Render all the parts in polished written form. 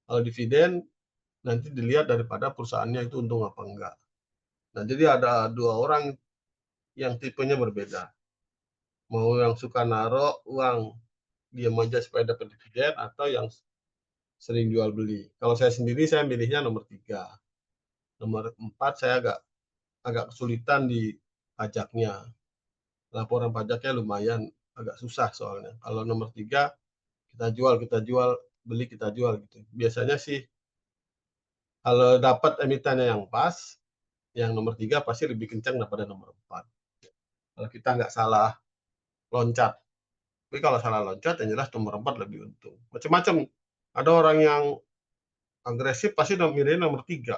Kalau dividen nanti dilihat daripada perusahaannya itu untung apa enggak. Nah, jadi ada 2 orang yang tipenya berbeda. Mau yang suka naruh uang diam aja supaya dapat dividen atau yang sering jual beli. Kalau saya sendiri saya milihnya nomor 3. Nomor 4 saya agak agak kesulitan di pajaknya. Laporan pajaknya lumayan agak susah soalnya. Kalau nomor 3 kita jual, beli kita jual gitu. Biasanya sih kalau dapat emitennya yang pas, yang nomor 3 pasti lebih kencang daripada nomor 4. Kalau kita nggak salah loncat. Tapi kalau salah loncat yang jelas nomor 4 lebih untung. Macam-macam. Ada orang yang agresif pasti milihnya nomor 3.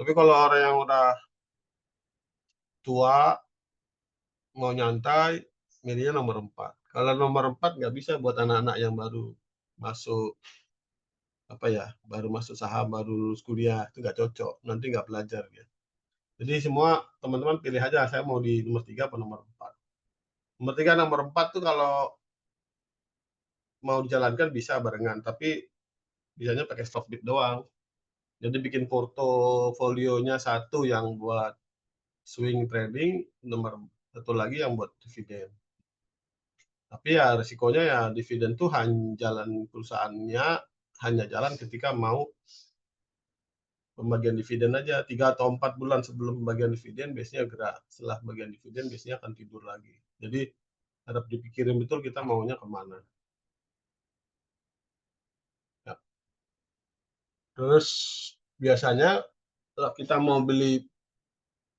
Tapi kalau orang yang udah tua, mau nyantai, milihnya nomor 4. Kalau nomor 4 nggak bisa buat anak-anak yang baru masuk apa ya, baru masuk saham, baru lulus kuliah, itu nggak cocok, nanti nggak belajar dia. Jadi semua teman-teman pilih aja, saya mau di nomor 3 atau nomor 4. Nomor 3, nomor 4 tuh kalau mau dijalankan bisa barengan, tapi biasanya pakai stock bid doang. Jadi bikin portofolionya satu yang buat swing trading, nomor satu lagi yang buat dividen. Tapi ya resikonya ya dividen tuh jalan perusahaannya hanya jalan ketika mau pembagian dividen aja 3 atau 4 bulan sebelum pembagian dividen biasanya gerak. Setelah pembagian dividen biasanya akan tidur lagi. Jadi harap dipikirin betul kita maunya kemana. Ya. Terus biasanya kalau kita mau beli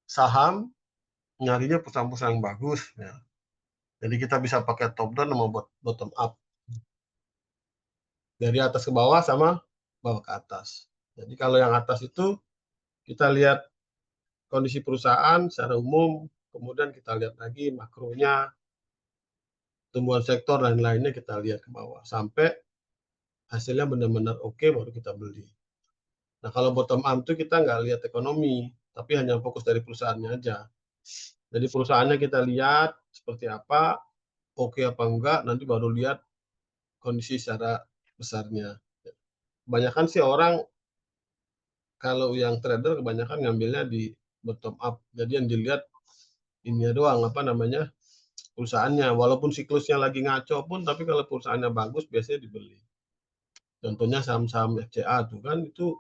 saham, nyarinya perusahaan-perusahaan yang bagus. Ya. Jadi kita bisa pakai top down sama bottom up. Dari atas ke bawah sama bawah ke atas. Jadi kalau yang atas itu kita lihat kondisi perusahaan secara umum, kemudian kita lihat lagi makronya, tumbuhan sektor dan lainnya kita lihat ke bawah sampai hasilnya benar-benar oke baru kita beli. Nah kalau bottom up itu kita nggak lihat ekonomi, tapi hanya fokus dari perusahaannya aja. Jadi perusahaannya kita lihat seperti apa, oke apa enggak, nanti baru lihat kondisi secara besarnya. Kebanyakan sih orang kalau yang trader kebanyakan ngambilnya di bottom up. Jadi yang dilihat ini doang apa namanya perusahaannya. Walaupun siklusnya lagi ngaco pun, tapi kalau perusahaannya bagus biasanya dibeli. Contohnya saham-saham FCA tuh kan itu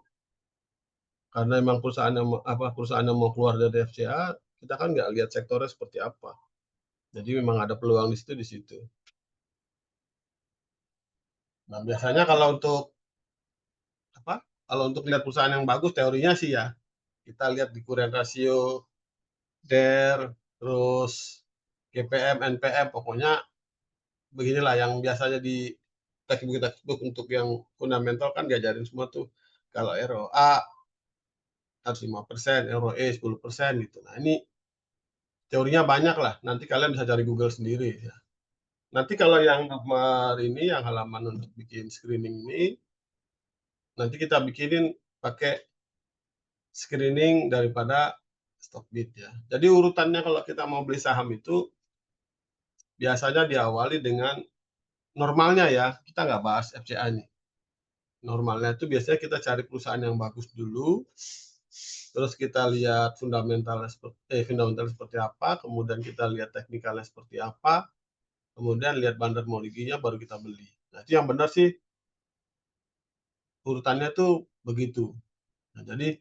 karena emang perusahaannya mau keluar dari FCA, kita kan nggak lihat sektornya seperti apa. Jadi memang ada peluang di situ. Nah biasanya kalau untuk apa? Kalau untuk lihat perusahaan yang bagus teorinya sih ya kita lihat di current ratio, DER, terus GPM, NPM, pokoknya beginilah yang biasanya di textbook untuk yang fundamental kan diajarin semua tuh. Kalau ROA harus 5%, ROE 10% gitu. Nah ini teorinya banyak lah. Nanti kalian bisa cari Google sendiri. Ya. Nanti kalau yang nomor ini, yang halaman untuk bikin screening ini, nanti kita bikinin pakai screening daripada stock bid ya. Jadi urutannya kalau kita mau beli saham itu biasanya diawali dengan normalnya ya. Kita nggak bahas FCA nih. Normalnya itu biasanya kita cari perusahaan yang bagus dulu, terus kita lihat fundamental seperti apa, kemudian kita lihat teknikalnya seperti apa, kemudian lihat bandar baru kita beli. Nah, itu yang benar sih urutannya tuh begitu. Nah, jadi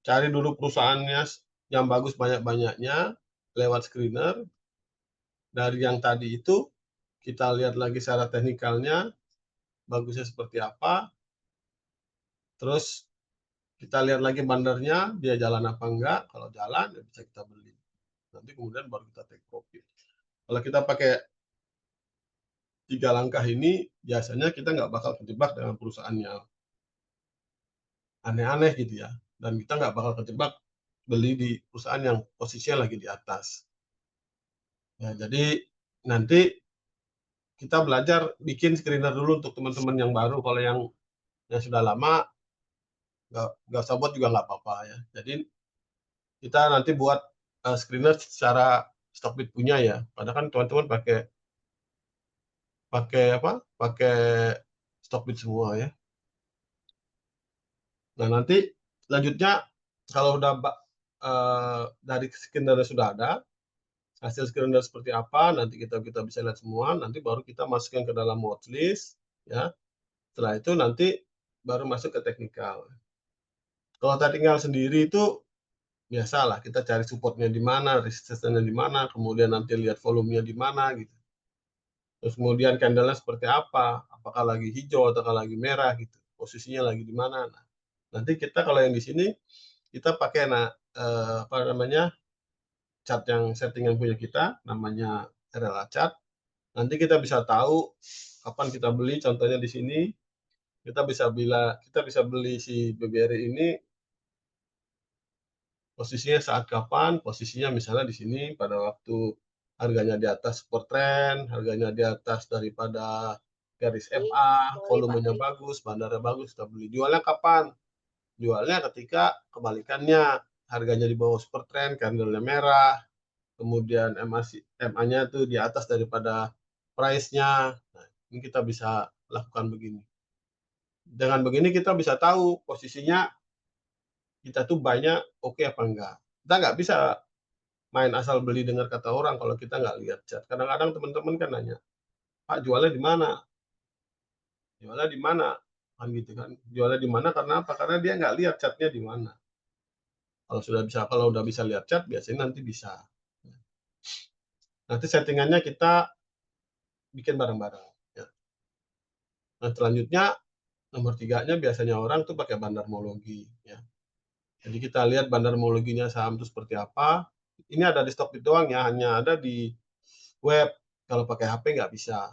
cari dulu perusahaannya yang bagus banyak-banyaknya lewat screener. Dari yang tadi itu kita lihat lagi secara teknikalnya bagusnya seperti apa, terus kita lihat lagi bandarnya dia jalan apa enggak. Kalau jalan ya bisa kita beli. Nanti kemudian baru kita take profit. Kalau kita pakai 3 langkah ini biasanya kita nggak bakal terjebak dengan perusahaan yang aneh-aneh gitu ya. Dan kita nggak bakal terjebak beli di perusahaan yang posisinya lagi di atas. Ya, jadi nanti kita belajar bikin screener dulu untuk teman-teman yang baru. Kalau yang sudah lama nggak usah buat juga nggak apa-apa ya. Jadi kita nanti buat screener secara Stockbit punya ya. Padahal kan teman-teman pakai pakai apa? Pakai Stockbit semua ya. Nah, nanti selanjutnya kalau udah dari skenario sudah ada, hasil skenario seperti apa, nanti kita kita bisa lihat semua, nanti baru kita masukkan ke dalam watchlist, ya. Setelah itu nanti baru masuk ke teknikal. Kalau teknikal sendiri itu biasalah kita cari supportnya di mana, resistance-nya di mana, kemudian nanti lihat volumenya di mana gitu. Terus kemudian candle-nya seperti apa, apakah lagi hijau ataukah lagi merah gitu, posisinya lagi di mana. Nah, nanti kita kalau yang di sini kita pakai apa namanya, chart yang settingan punya kita, namanya RLA chart. Nanti kita bisa tahu kapan kita beli, contohnya di sini kita bisa beli si BBRI ini posisinya saat kapan, posisinya misalnya di sini pada waktu harganya di atas support trend, harganya di atas daripada garis MA, volumenya bagus, bandarnya bagus, kita beli. Jualnya kapan? Jualnya ketika kebalikannya, harganya di bawah support trend, candlenya merah, kemudian MA-nya tuh di atas daripada price-nya. Nah, ini kita bisa lakukan begini. Dengan begini kita bisa tahu posisinya kita tuh banyak oke apa enggak. Kita nggak bisa main asal beli dengar kata orang kalau kita nggak lihat chart. Kadang-kadang teman-teman kan nanya, Pak jualnya di mana? Jualnya di mana? Kan gitu kan. Jualnya di mana karena apa? Karena dia nggak lihat chartnya di mana. Kalau udah bisa lihat chart, biasanya nanti bisa. Nanti settingannya kita bikin bareng-bareng. Ya. Nah selanjutnya nomor tiganya biasanya orang tuh pakai bandarmologi. Ya. Jadi kita lihat bandarmologinya saham itu seperti apa. Ini ada di Stockbit doang ya, hanya ada di web. Kalau pakai HP nggak bisa.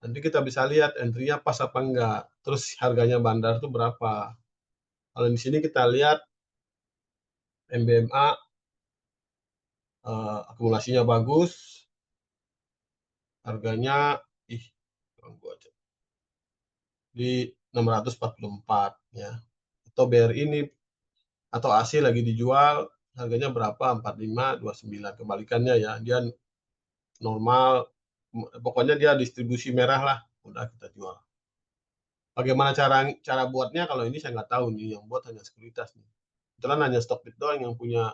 Nanti kita bisa lihat entry-nya pas apa enggak. Terus harganya bandar itu berapa. Kalau di sini kita lihat MBMA akumulasinya bagus, harganya ih di 644 ya. Atau BRI ini atau AC lagi dijual harganya berapa? 4529. Kebalikannya ya, dia normal, pokoknya dia distribusi merah lah, udah kita jual. Bagaimana cara cara buatnya, kalau ini saya nggak tahu nih, yang buat hanya sekuritas nih. Kebetulan hanya Stockbit doang yang punya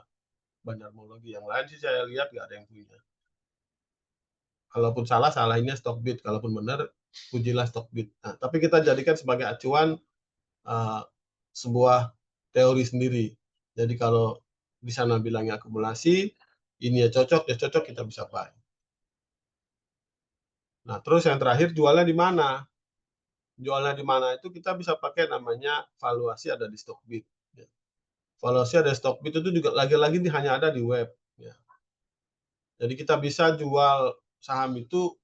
bandarmologi, yang lain sih saya lihat nggak ada yang punya. Kalaupun salah, salahnya Stockbit, kalaupun benar, pujilah Stockbit. Nah, tapi kita jadikan sebagai acuan uh, sebuah teori sendiri. Jadi kalau di sana bilangnya akumulasi, ini ya cocok kita bisa buy. Nah, terus yang terakhir jualnya di mana? Jualnya di mana itu kita bisa pakai namanya valuasi ada di Stockbit. Ya. Valuasi ada di Stockbit itu juga lagi-lagi hanya ada di web. Ya. Jadi kita bisa jual saham itu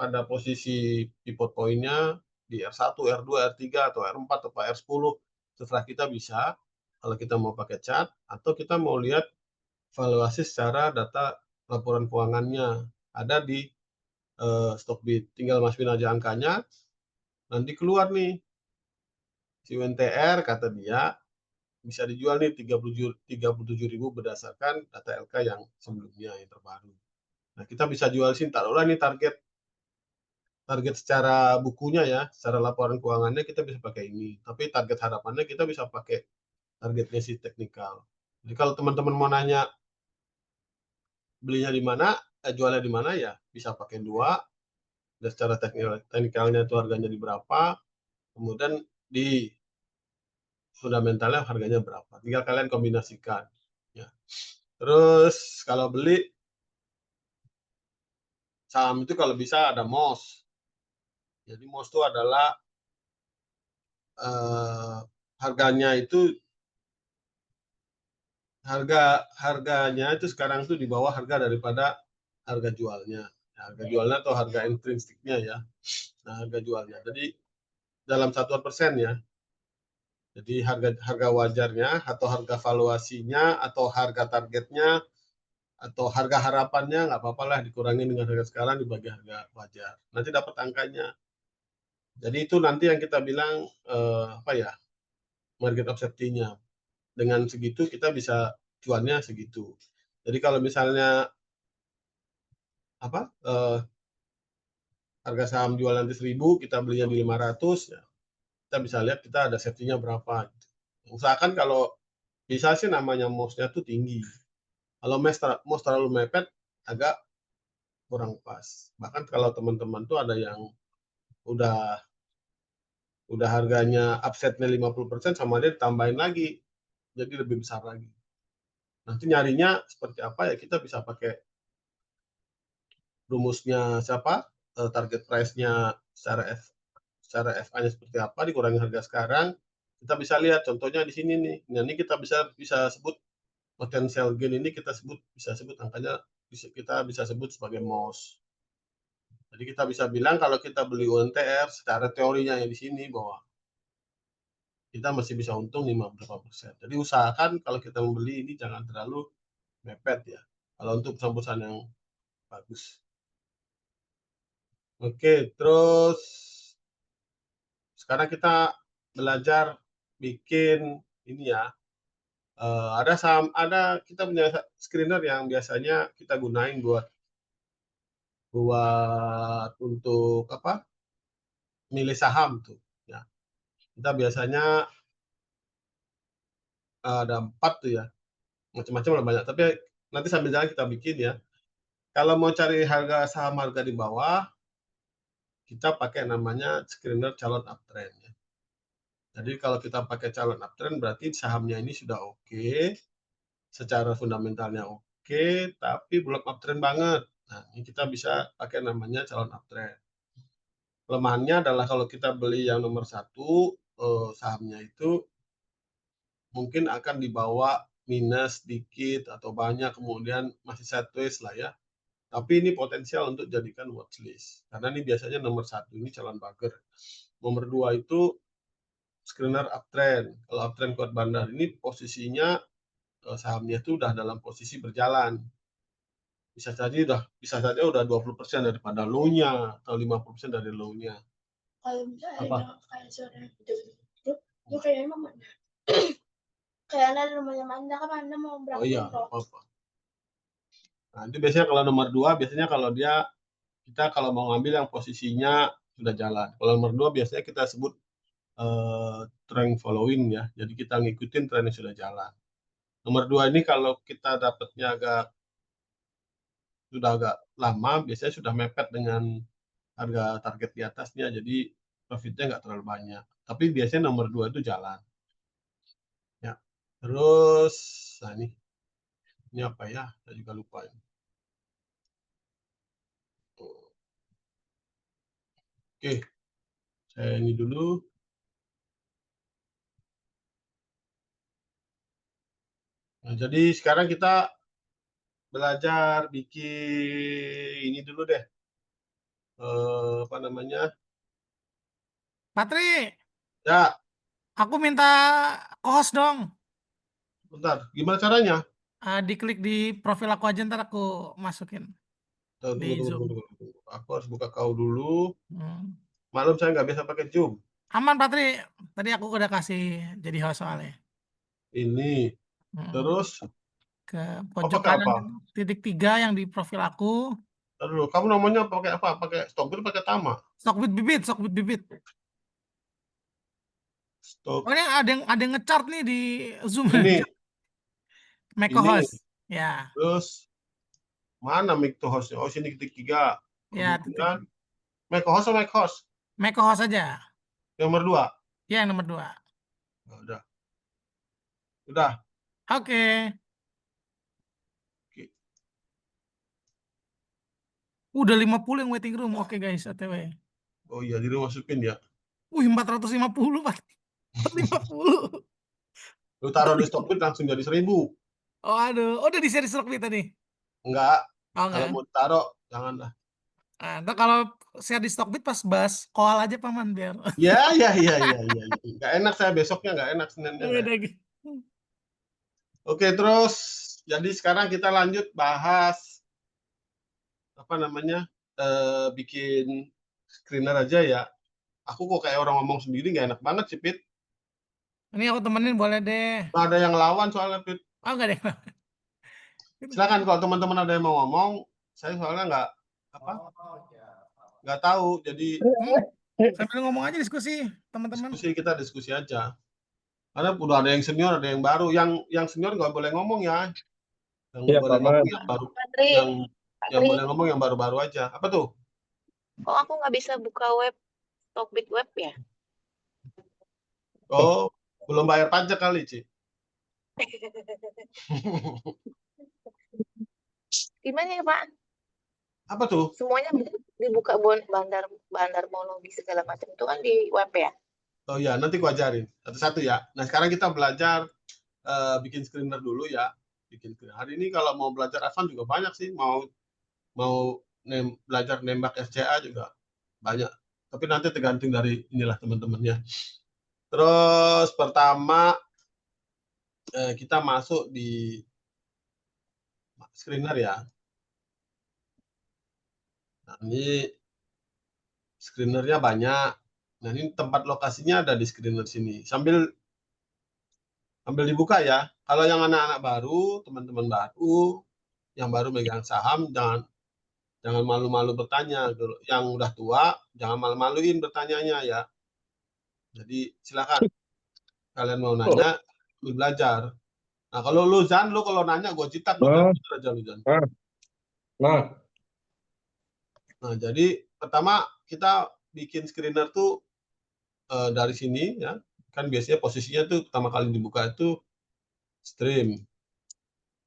pada posisi pivot point-nya di R1, R2, R3, atau R4, atau R10. Setelah kita bisa, kalau kita mau pakai chart, atau kita mau lihat valuasi secara data laporan keuangannya. Ada di Stockbit. Tinggal masukin aja angkanya, nanti keluar nih. Si UNTR kata dia bisa dijual nih 37.000 berdasarkan data LK yang sebelumnya, yang terbaru. Nah, kita bisa jual sini, taruhlah nih target target secara bukunya ya, secara laporan keuangannya kita bisa pakai ini. Tapi target harapannya kita bisa pakai targetnya si teknikal. Jadi kalau teman-teman mau nanya belinya di mana, jualnya di mana ya, bisa pakai dua. Dan secara teknikalnya itu harganya di berapa, kemudian di fundamentalnya harganya berapa. Tinggal kalian kombinasikan. Ya. Terus kalau beli saham itu kalau bisa ada MOS. Jadi MOS itu adalah harganya itu harganya itu sekarang itu di bawah harga daripada harga jualnya. Ya, harga jualnya atau harga intrinsiknya ya. Nah, harga jualnya. Jadi dalam satuan persen ya. Jadi harga harga wajarnya atau harga valuasinya atau harga targetnya atau harga harapannya nggak apa-apa lah dikurangi dengan harga sekarang dibagi harga wajar. Nanti dapat angkanya. Jadi itu nanti yang kita bilang apa ya, market of safety-nya. Dengan segitu kita bisa cuannya segitu. Jadi kalau misalnya apa harga saham jual nanti 1.000, kita belinya di 500 ya. kita bisa lihat kita ada safety-nya berapa gitu. Usahakan kalau bisa sih namanya mouse-nya tuh tinggi. Kalau mouse terlalu mepet agak kurang pas. Bahkan kalau teman-teman tuh ada yang udah harganya upsetnya 50% sama dia ditambahin lagi, jadi lebih besar lagi. Nanti nyarinya seperti apa ya, kita bisa pakai rumusnya siapa, target price-nya secara FA-nya seperti apa, dikurangi harga sekarang, kita bisa lihat contohnya di sini nih. Nah, ini kita bisa sebut potensial gain, ini bisa sebut angkanya, kita bisa sebut sebagai MOS. Jadi kita bisa bilang kalau kita beli UNTR secara teorinya yang di sini bahwa kita masih bisa untung 50%. Jadi usahakan kalau kita membeli ini jangan terlalu mepet ya. Kalau untuk perusahaan-perusahaan yang bagus. Oke, terus sekarang kita belajar bikin ini ya. Kita punya screener yang biasanya kita gunain buat untuk apa? Milih saham tuh. Ya, kita biasanya ada 4 tuh ya. Macam-macam lah banyak. Tapi nanti sambil jalan kita bikin ya. Kalau mau cari saham harga di bawah, kita pakai namanya screener calon uptrend ya. Jadi kalau kita pakai calon uptrend berarti sahamnya ini sudah oke, secara fundamentalnya oke, tapi belum uptrend banget. Nah, ini kita bisa pakai namanya calon uptrend. Kelemahannya adalah kalau kita beli yang nomor 1, sahamnya itu mungkin akan dibawa minus dikit atau banyak, kemudian masih sideways lah ya. Tapi ini potensial untuk jadikan watchlist. Karena ini biasanya nomor 1 ini calon bagger. Nomor 2 itu screener uptrend. Kalau uptrend kuat bandar ini posisinya sahamnya itu udah dalam posisi berjalan. Bisa saja udah 20% daripada low-nya atau 50% dari low-nya. Kalau misalnya kayak suara itu kayaknya mana? Kayak ada namanya Manda kan Manda mau berangkat. Oh iya, apa-apa. Nah, itu biasanya kalau nomor 2 biasanya kalau kita kalau mau ngambil yang posisinya sudah jalan. Kalau nomor 2 biasanya kita sebut trend following ya. Jadi kita ngikutin tren yang sudah jalan. Nomor 2 ini kalau kita dapatnya sudah agak lama, biasanya sudah mepet dengan harga target di atasnya, jadi profitnya nggak terlalu banyak. Tapi biasanya nomor 2 itu jalan. Ya. Terus, nah ini apa ya? Saya juga lupa ini. Oke, saya ini dulu. Nah, jadi sekarang kita belajar bikin ini dulu deh. Apa namanya? Patri, Ya, aku minta co-host dong. bentar. Gimana caranya? Diklik di profil aku aja, ntar aku masukin. Tunggu. Aku harus buka kau dulu. Hmm. Malam saya nggak biasa pakai Zoom. Aman, Patri. Tadi aku udah kasih jadi host soalnya. Ini. Terus ke pojok pakai kanan apa? titik 3 yang di profil aku. Aduh, kamu namanya pakai apa? Pakai Stockbit, pakai Tama? Stockbit bibit. Stok. Oh, ini ada yang ngechart nih di Zoom. Ini. Make Ini. host. Ya. Terus mana mic to hostnya? Oh, sini titik 3. Ya, Kemudian mic host atau mic host? Make host aja. Nomor 2. Ya, yang nomor 2. Nah, udah. Oke. Udah 50 yang waiting room. Oke, guys, OTW. Oh iya, jadi masukin ya. 450, Pak. 450. Lu taruh di Stockbit langsung jadi 1000. Oh, aduh. Udah di seri Stockbit tadi. Enggak. Oh, Kalau enggak. mau taruh, janganlah. Ntar kalau share di Stockbit pas bahas koal aja, Paman, biar. Ya. Enggak enak saya besoknya, enggak enak Seninnya. Oke, terus jadi sekarang kita lanjut bahas apa namanya? Bikin screener aja ya. Aku kok kayak orang ngomong sendiri, nggak enak banget sih, Pit. Ini aku temenin boleh deh. Nggak ada yang lawan soalnya, Pit. Oh, enggak deh. Silakan kalau teman-teman ada yang mau ngomong, saya soalnya nggak tahu, jadi Sambil ngomong aja diskusi, teman-teman. Kita diskusi aja. Karena udah ada yang senior, ada yang baru. Yang senior nggak boleh ngomong ya. Yang Iya, boleh Pak Man. ngomong yang baru, Pak Tri, yang Pak yang Tri, boleh ngomong yang baru-baru aja. Apa tuh? kok aku nggak bisa buka web Talkbit web ya? Oh, belum bayar pajak kali, Ci. Gimana ya Pak? Apa tuh? Semuanya dibuka bandar Monobi segala macam itu kan di web ya? Oh ya, nanti ku ajarin satu-satu ya. Nah, sekarang kita belajar bikin screener dulu ya. Bikin screener. Hari ini kalau mau belajar advance juga banyak sih. Mau belajar nembak SCA juga banyak. Tapi nanti tergantung dari inilah teman-temannya. Terus pertama kita masuk di screener ya. Nah, ini screenernya banyak. Nah, ini tempat lokasinya ada di screener sini. Sambil dibuka ya. Kalau yang anak-anak baru, teman-teman baru, yang baru megang saham, jangan malu-malu bertanya. Yang udah tua, jangan malu-maluin bertanyanya ya. Jadi silakan. Kalian mau nanya, lu belajar. Nah, kalau lu Zan, lu kalau nanya gue citak lu Nah, jujur aja lu Zan. nah, Nah, jadi pertama kita bikin screener tuh dari sini ya. Kan biasanya posisinya tuh pertama kali dibuka itu stream.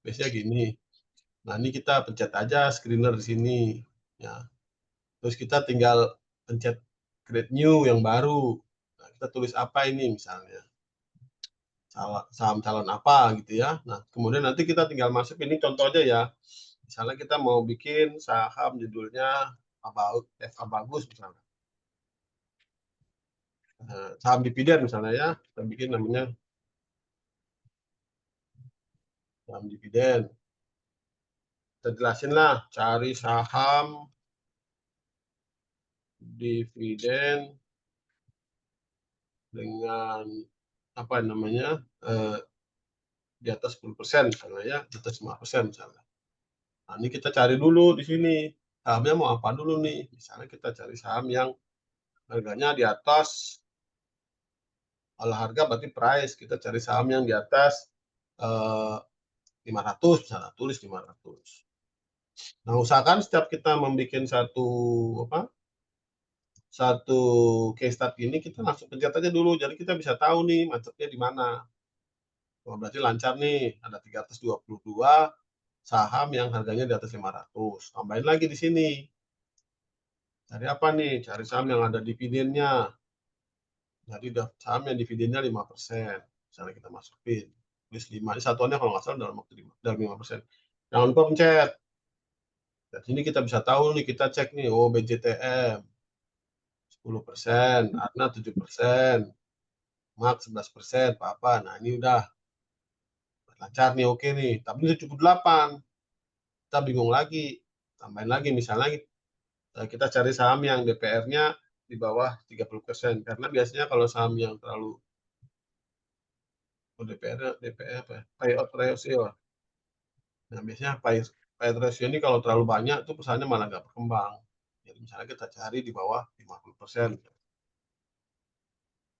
Biasanya gini. Nah, ini kita pencet aja screener di sini ya. Terus kita tinggal pencet create new yang baru. Nah, kita tulis apa ini misalnya. Saham calon apa gitu ya. Nah, kemudian nanti kita tinggal masuk, ini contoh aja ya. Misalnya kita mau bikin saham judulnya Bagus misalnya. Saham dividen misalnya ya, kita bikin namanya saham dividen. Kita jelasin lah, cari saham dividen dengan apa namanya di atas 10% misalnya ya, di atas 5% misalnya. Nah, ini kita cari dulu di sini sahamnya mau apa dulu nih. Misalnya kita cari saham yang harganya di atas, kalau harga berarti price, kita cari saham yang di atas 500 misalnya, tulis 500. Nah, usahakan setiap kita membuat satu case study ini kita langsung pencet aja dulu, jadi kita bisa tahu nih macetnya di mana. Oh, berarti lancar nih, ada 322 saham yang harganya di atas 500. Tambahin lagi di sini. Cari apa nih? Cari saham yang ada dividennya. Jadi saham yang dividennya 5%. Misalnya kita masukin. Tulis 5. Ini satuannya kalau nggak salah dalam 5%. Jangan lupa pencet. Dan sini kita bisa tahu nih, kita cek nih, oh BJTM 10%, Arna 7%, Max 11%, apa. Nah, ini udah lancar nih, oke nih. Tapi ini cukup 8. Kita bingung lagi. Tambahin lagi, misalnya kita cari saham yang DPR-nya di bawah 30%. Karena biasanya kalau saham yang terlalu DPR apa ya? Payout ratio. Nah, biasanya payout ratio ini kalau terlalu banyak tuh perusahaannya malah nggak berkembang. Jadi misalnya kita cari di bawah 50%.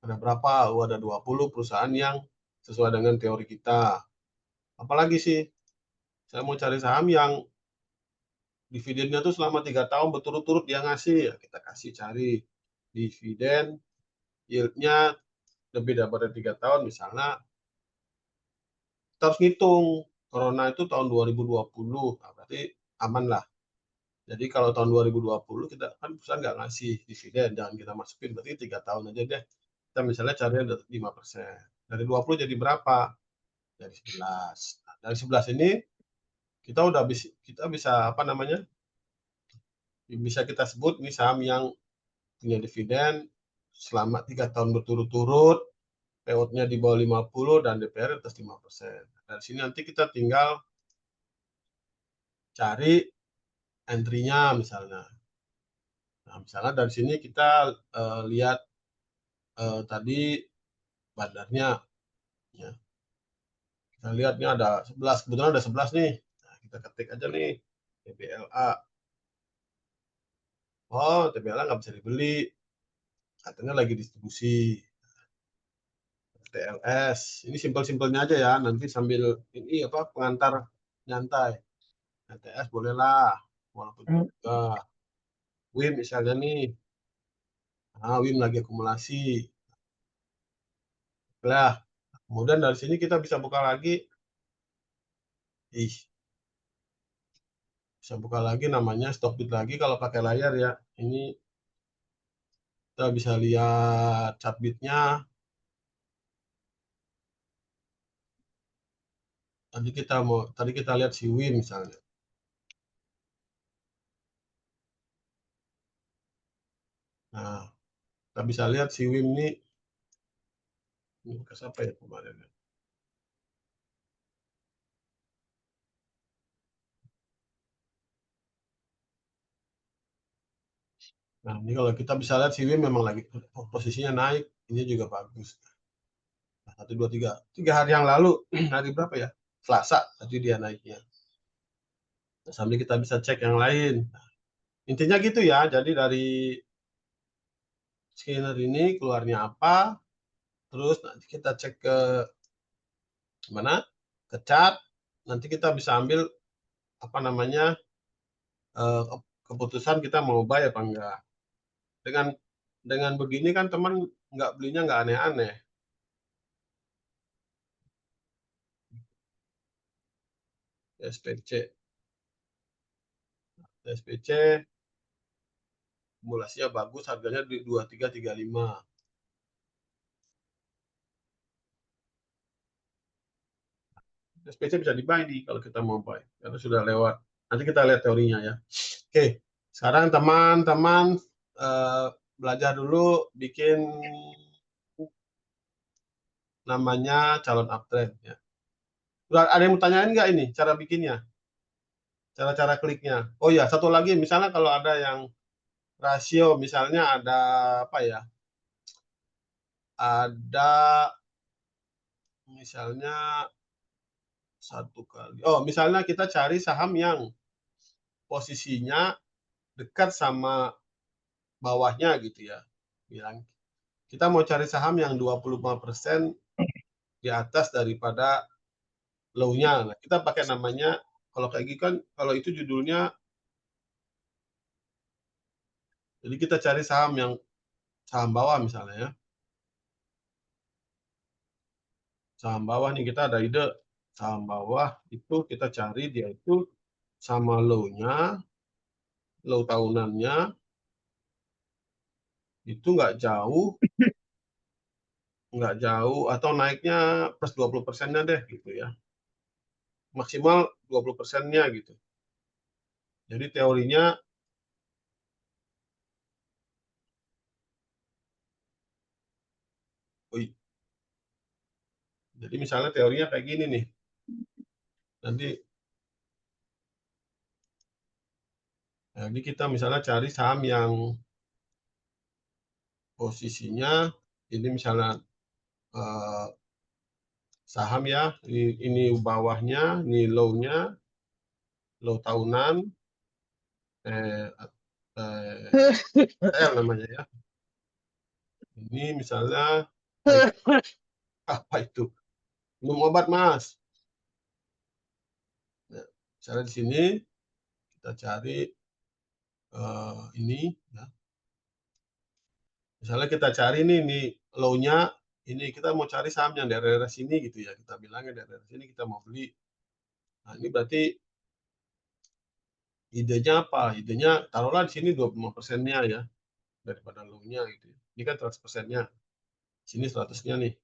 Ada berapa? Oh, ada 20 perusahaan yang sesuai dengan teori kita. Apalagi sih? Saya mau cari saham yang dividennya tuh selama 3 tahun berturut-turut dia ngasih. Ya, kita kasih cari dividen yield-nya lebih daripada 3 tahun. Misalnya kita harus ngitung. Corona itu tahun 2020. Nah, berarti aman lah. Jadi kalau tahun 2020 kita kan perusahaan nggak ngasih dividen, jangan kita masukin, berarti 3 tahun aja deh. Kita misalnya cari ada 5%. Dari 20 jadi berapa? Dari 11. Nah, dari 11 ini kita bisa apa namanya? Bisa kita sebut ini saham yang punya dividen selama 3 tahun berturut-turut, payout-nya di bawah 50 dan DPR atas 5%. Dari sini nanti kita tinggal cari entry-nya misalnya. Nah, misalnya dari sini kita lihat tadi bandarnya ya. Kita lihat nih ada 11, kebetulan ada 11 nih. Nah, kita ketik aja nih TBLA. Oh, TBLA nggak bisa dibeli. katanya lagi distribusi. TLS, ini simpel-simpelnya aja ya, nanti sambil ini apa pengantar nyantai. TLS bolehlah, walaupun juga WIM misalnya nih, WIM lagi akumulasi. Lah, kemudian dari sini kita bisa buka lagi, bisa buka lagi namanya Stockbit lagi kalau pakai layar ya. Ini kita bisa lihat chartbitnya. Tadi kita lihat si WIM misalnya. Nah, kita bisa lihat si WIM ini bekas apa ya kemarin ya? Nah, ini kalau kita bisa lihat si WIM memang lagi posisinya naik, ini juga bagus. Nah, 1, 2, 3 hari yang lalu, hari berapa ya? Selasa, tadi dia naiknya. Nah, sambil kita bisa cek yang lain. Nah, intinya gitu ya, jadi dari scanner ini keluarnya apa, terus nanti kita cek ke mana? Ke chart, nanti kita bisa ambil apa namanya keputusan kita mau buy apa enggak. Dengan begini kan teman nggak belinya nggak aneh-aneh. SPC akumulasinya bagus, harganya di 2335. SPC bisa dibuy nih kalau kita mau buy, karena sudah lewat. Nanti kita lihat teorinya ya. Oke, sekarang teman-teman belajar dulu bikin namanya calon uptrend ya. Ada yang mau tanyain nggak ini cara bikinnya? Cara-cara kliknya. Oh ya, satu lagi misalnya kalau ada yang rasio, misalnya ada apa ya? Ada misalnya satu kali. Oh, misalnya kita cari saham yang posisinya dekat sama bawahnya gitu ya. Bilang kita mau cari saham yang 25% di atas daripada low-nya. Nah, kita pakai namanya kalau kayak gitu kan, kalau itu judulnya, jadi kita cari saham yang saham bawah misalnya ya. Saham bawah nih kita ada ide saham bawah itu kita cari dia itu sama low-nya, low tahunannya itu nggak jauh atau naiknya plus 20%-nya deh gitu ya. Maksimal 20%-nya gitu. Jadi teorinya jadi misalnya teorinya kayak gini nih. Nanti jadi kita misalnya cari saham yang posisinya ini misalnya saham ya, ini bawahnya, ini low-nya, low tahunan, L namanya ya. Ini misalnya apa itu? Minum obat mas. Nah, misalnya di sini kita cari ini, ya. Misalnya kita cari nih low-nya, ini kita mau cari saham yang daerah sini gitu ya. Kita bilangnya daerah sini kita mau beli. Nah ini berarti idenya apa? Idenya taruhlah di sini 25%-nya ya daripada low-nya gitu. Ini kan 100%-nya. Sini 100-nya nih.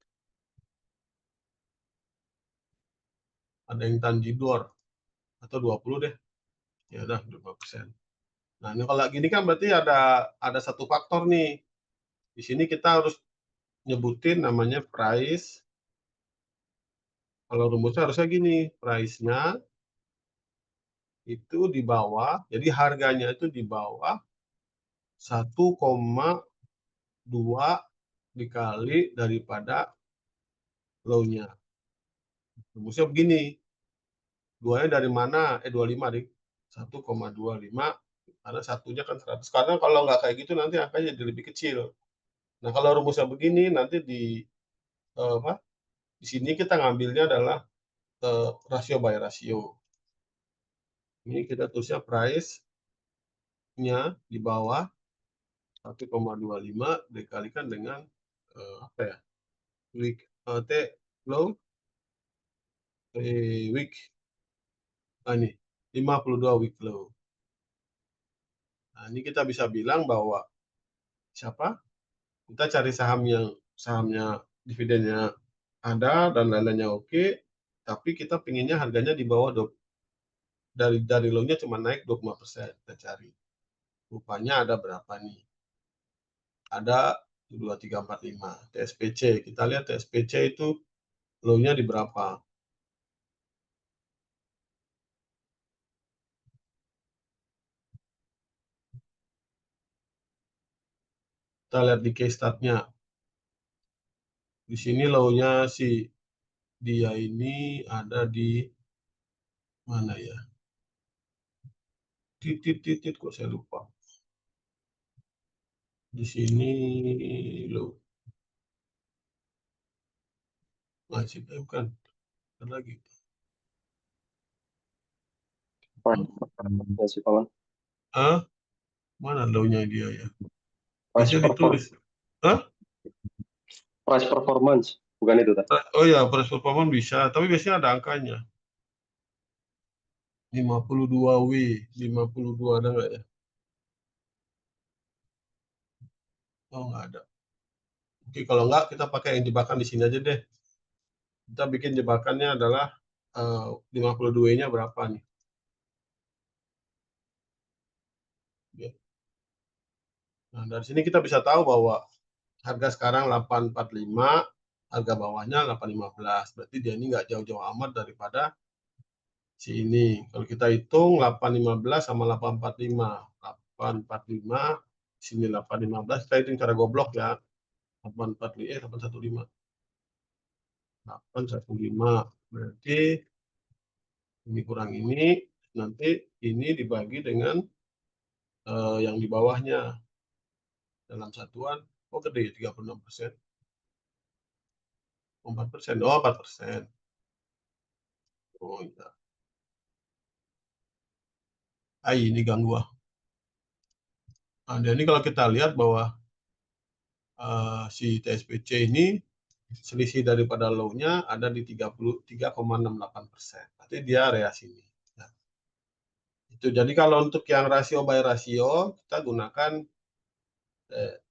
Ada yang tanjidor atau 20 deh. Ya udah 20%. Nah, ini kalau gini kan berarti ada satu faktor nih. Di sini kita harus nyebutin namanya price. Kalau rumusnya harusnya gini, price-nya itu di bawah, jadi harganya itu di bawah 1,2 dikali daripada low-nya. Rumusnya begini, 2-nya dari mana? 25 deh. 1,25 karena satunya kan 100. Karena kalau nggak kayak gitu nanti angkanya jadi lebih kecil. Nah, kalau rumusnya begini nanti di sini kita ngambilnya adalah rasio by rasio. Ini kita tulisnya price-nya di bawah 1,25 dikalikan dengan apa ya? Week low week ini 52 week low. Nah, ini kita bisa bilang bahwa kita cari sahamnya dividennya ada dan lain-lainnya oke, tapi kita pinginnya harganya di bawah dari low-nya cuma naik 20%. Kita cari rupanya ada berapa nih? Ada 2, 3, 4, 5 TSPC. Kita lihat TSPC itu low-nya di berapa. Kita lihat di case start-nya. Di sini low-nya si dia ini ada di mana ya? Titit kok saya lupa. Di sini low. Masih bukan. Ada lagi. Mana low-nya dia ya? Bisa ditulis. Price performance, bukan itu tak? Oh ya, price performance bisa, tapi biasanya ada angkanya. 52W, 52 ada nggak ya? Oh, nggak ada. Oke, kalau nggak kita pakai yang jebakan di sini aja deh. Kita bikin jebakannya adalah 52-nya berapa nih? Ya. Nah, dari sini kita bisa tahu bahwa harga sekarang 845, harga bawahnya 815. Berarti dia ini nggak jauh-jauh amat daripada si ini. Kalau kita hitung 815 sama 845. 845, sini 815, kita hitung cara goblok ya. 815. 815. Berarti ini kurang ini, nanti ini dibagi dengan yang di bawahnya. Dalam satuan, oh gede, 36%. 4%, oh 4%. Oh iya. Ini ganggu. Nah, ini kalau kita lihat bahwa si TSPC ini selisih daripada low-nya ada di 33,68%. Berarti dia area sini. Nah, itu jadi kalau untuk yang rasio by rasio kita gunakan